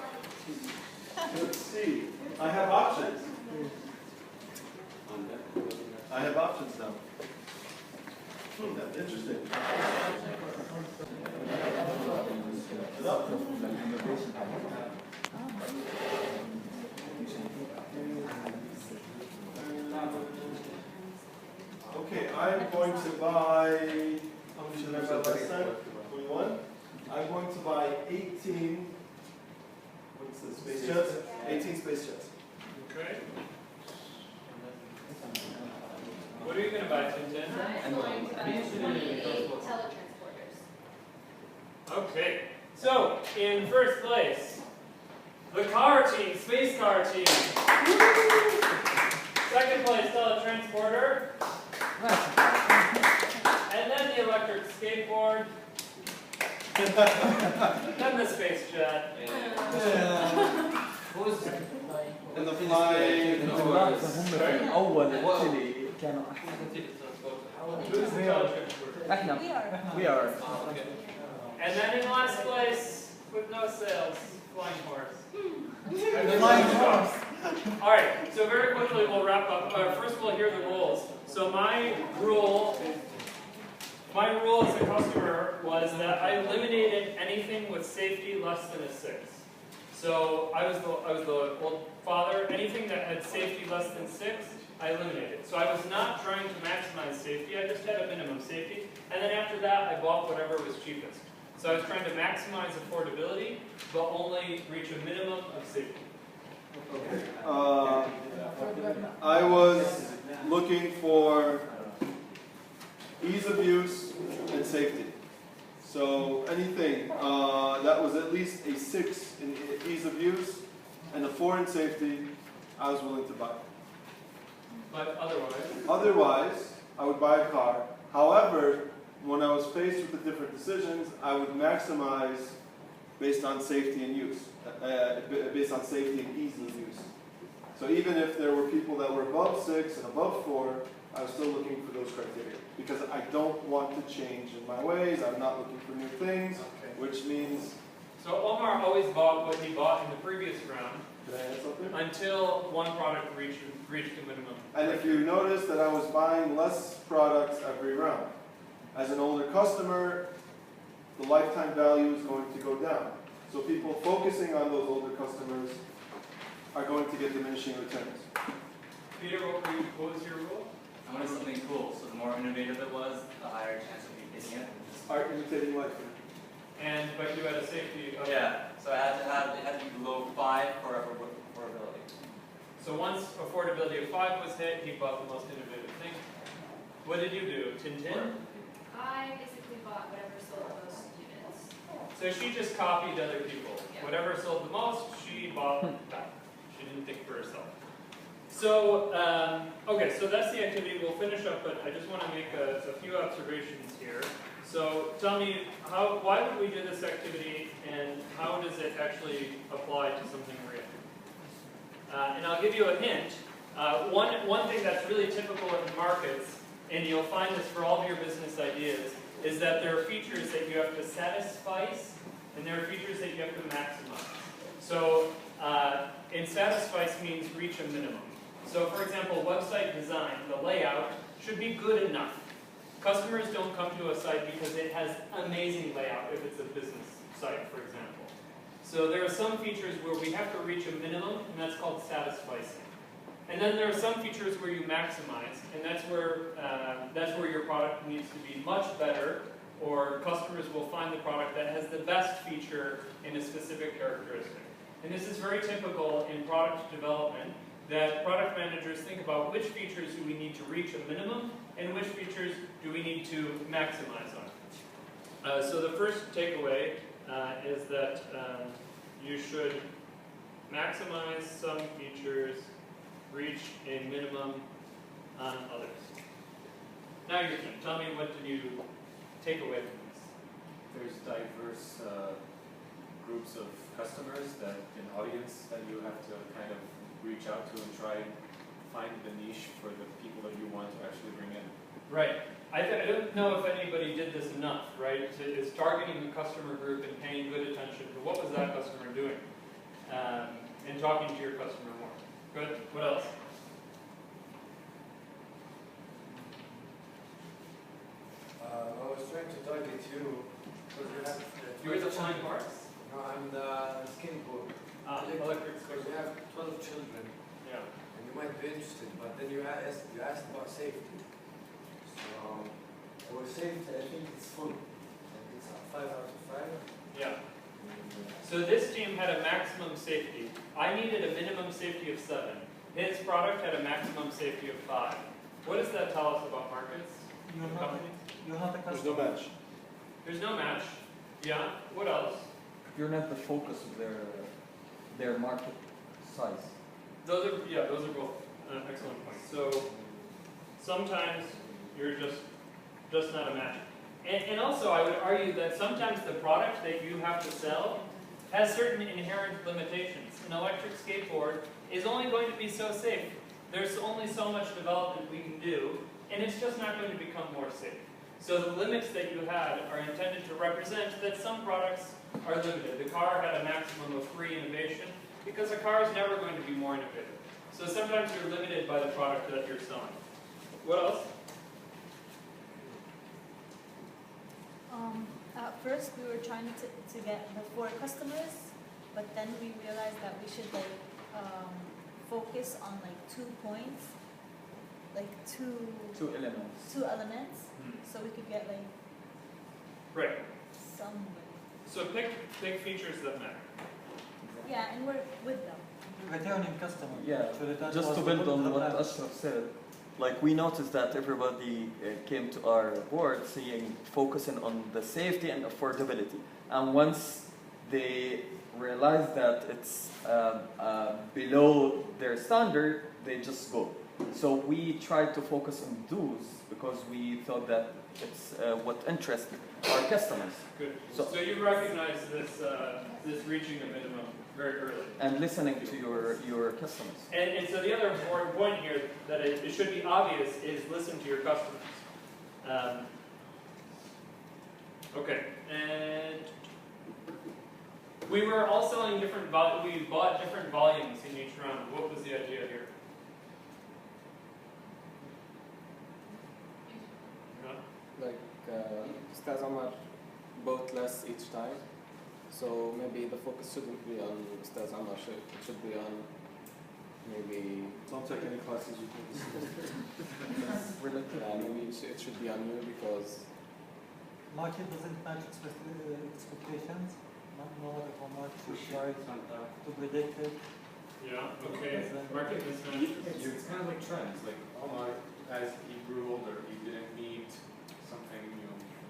let's see. I have options. I going to buy, how many should I buy last time? 21? I'm going to buy 18, what's this, space jets? 18 space jets. Okay. What are you going to buy, Tintin? I'm going to buy 28 teletransporters. Okay. So, in first place, the car team, space car team. Second place, teletransporter. And then the electric skateboard. Then the space jet. And the flying cars. أول التلي كانوا Who's the teletransporter? احنا we are And then in last place, with no sails, flying horse. Flying horse. All right, so very quickly we'll wrap up. First we'll hear the rules. So my rule as a customer was that I eliminated anything with safety less than a 6. So I was the old father. Anything that had safety less than 6, I eliminated. So I was not trying to maximize safety. I just had a minimum safety. And then after that, I bought whatever was cheapest. So I was trying to maximize affordability, but only reach a minimum of safety. I was looking for ease of use and safety. So anything that was at least a 6 in ease of use and a 4 in safety, I was willing to buy. But otherwise? Otherwise, I would buy a car. However, when I was faced with the different decisions, I would maximize based on safety and use, based on safety and ease of use. So even if there were people that were above 6 and above 4, I was still looking for those criteria. Because I don't want to change in my ways, I'm not looking for new things, which means... So Omar always bought what he bought in the previous round, Did I add something? until one product reached the minimum. And if you notice that I was buying less products every round. As an older customer, the lifetime value is going to go down. So people focusing on those older customers are going to get diminishing returns. Peter, what was your rule? I wanted something cool, so the more innovative it was, the higher chance of me getting it. Art imitating life. But you had a safety of... Yeah, so it had to be below 5 for affordability. So once affordability of 5 was hit, he bought the most innovative thing. What did you do, Tintin? I basically bought whatever sold the most units. So she just copied other people. Yeah. Whatever sold the most, she bought that. She didn't think for herself. So, okay, so that's the activity. We'll finish up, but I just want to make a few observations here. So tell me, why would we do this activity, and how does it actually apply to something real? And I'll give you a hint. One thing that's really typical in markets, and you'll find this for all of your business ideas, is that there are features that you have to satisfy, and there are features that you have to maximize. So, and satisfy means reach a minimum. So for example, website design, the layout, should be good enough. Customers don't come to a site because it has amazing layout if it's a business site, for example. So there are some features where we have to reach a minimum, and that's called satisficing. And then there are some features where you maximize, and that's where your product needs to be much better, or customers will find the product that has the best feature in a specific characteristic. And this is very typical in product development, that product managers think about which features do we need to reach a minimum, and which features do we need to maximize on. So the first takeaway is that you should maximize some features, reach a minimum on others. Now your turn. Tell me, what did you take away from this? There's diverse groups of customers, that an audience that you have to kind of reach out to and try and find the niche for the people that you want to actually bring in. Right. I don't know if anybody did this enough, right? It's targeting the customer group and paying good attention to what was that customer doing, and talking to your customer more. Good. What else? I was trying to target you because you have. You're the flying horse? No, I'm the skinny boy. Electric Because you have 12 children. Yeah. And you might be interested, but then you asked about safety. So Our safety, I think it's full. Like it's a 5 out of 5. Yeah. So this team had a maximum safety. I needed a minimum safety of 7. His product had a maximum safety of 5. What does that tell us about markets? You're not, Companies? you're not a There's customer. no match. There's no match. Yeah. What else? You're not the focus of their market size. Those are both excellent points. So sometimes you're just not a match. And also I would argue that sometimes the product that you have to sell has certain inherent limitations. An electric skateboard is only going to be so safe. There's only so much development we can do, and it's just not going to become more safe. So the limits that you had are intended to represent that some products are limited. The car had a maximum of 3 innovation, because a car is never going to be more innovative. So sometimes you're limited by the product that you're selling. What else? At first we were trying to get the 4 customers, but then we realized that we should focus on 2 points, two elements, so we could get Right. somebody. So pick features that matter. Yeah, and work with them. Returning customer. Yeah, Actually, that just was to the build goal on of the what plan. Ashraf said, like we noticed that everybody came to our board saying focusing on the safety and affordability. And once they realize that it's below their standard, they just go. So we tried to focus on those because we thought that it's what interests our customers. Good. So you recognize this reaching a minimum very early. And listening to your customers. And so the other important point here that it should be obvious is listen to your customers. Okay, and we were all selling different we bought different volumes in each round. What was the idea here? Ustaz Omar bought less each time, so maybe the focus shouldn't be on Ustaz Omar, it should be on maybe... Don't take any classes you can. Yeah, maybe it should be on you because... Market doesn't match expectations. No matter how much we try to predict it. Yeah, okay. Market mismatch. It's kind of like trends. Like Omar, as he grew older, he didn't need something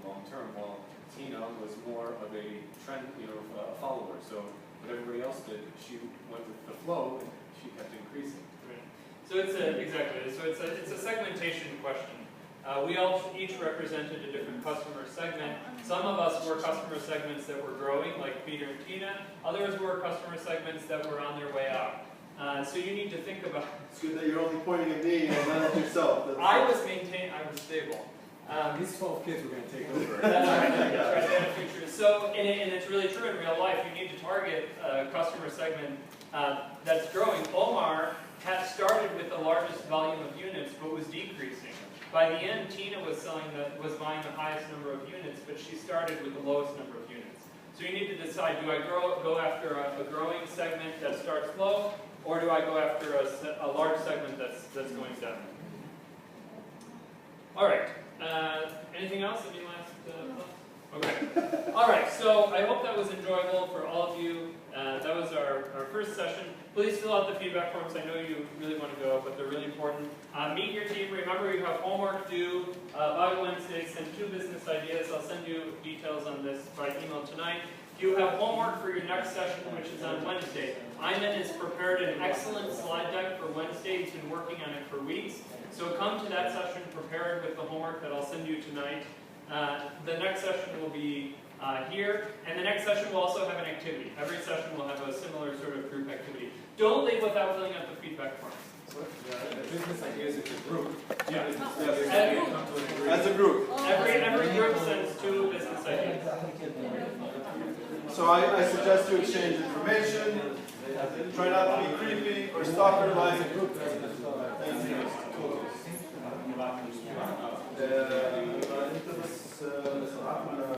long term. While Tina was more of a trend, a follower. So what everybody else did, she went with the flow, and she kept increasing. Right. So it's a segmentation question. We all each represented a different customer segment. Some of us were customer segments that were growing, like Peter and Tina. Others were customer segments that were on their way out. So you need to think about. It's good that you're only pointing at me and not at yourself. I was stable. These 12 kids were going to take over. That's right. So, and it's really true in real life. You need to target a customer segment that's growing. Omar had started with the largest volume of units, but was decreasing. By the end, Tina was buying the highest number of units, but she started with the lowest number of units. So you need to decide: do I go after a growing segment that starts low, or do I go after a large segment that's going down? All right. Anything else? Any last thoughts? Okay. All right. So I hope that was enjoyable for all of you. That was our first session. Please fill out the feedback forms. I know you really want to go, but they're really important. Meet your team. Remember, you have homework due by Wednesday. Send 2 business ideas. I'll send you details on this by email tonight. You have homework for your next session, which is on Wednesday. Ayman has prepared an excellent slide deck for Wednesday. He's been working on it for weeks. So come to that session prepared with the homework that I'll send you tonight. The next session will be here, and the next session will also have an activity. Every session will have a similar sort of group activity. Don't leave without filling out the feedback forms. The business ideas is a group. Yeah. As a group. Every group sends 2 business ideas. So I suggest you exchange information. Try not to be creepy or stalker-like.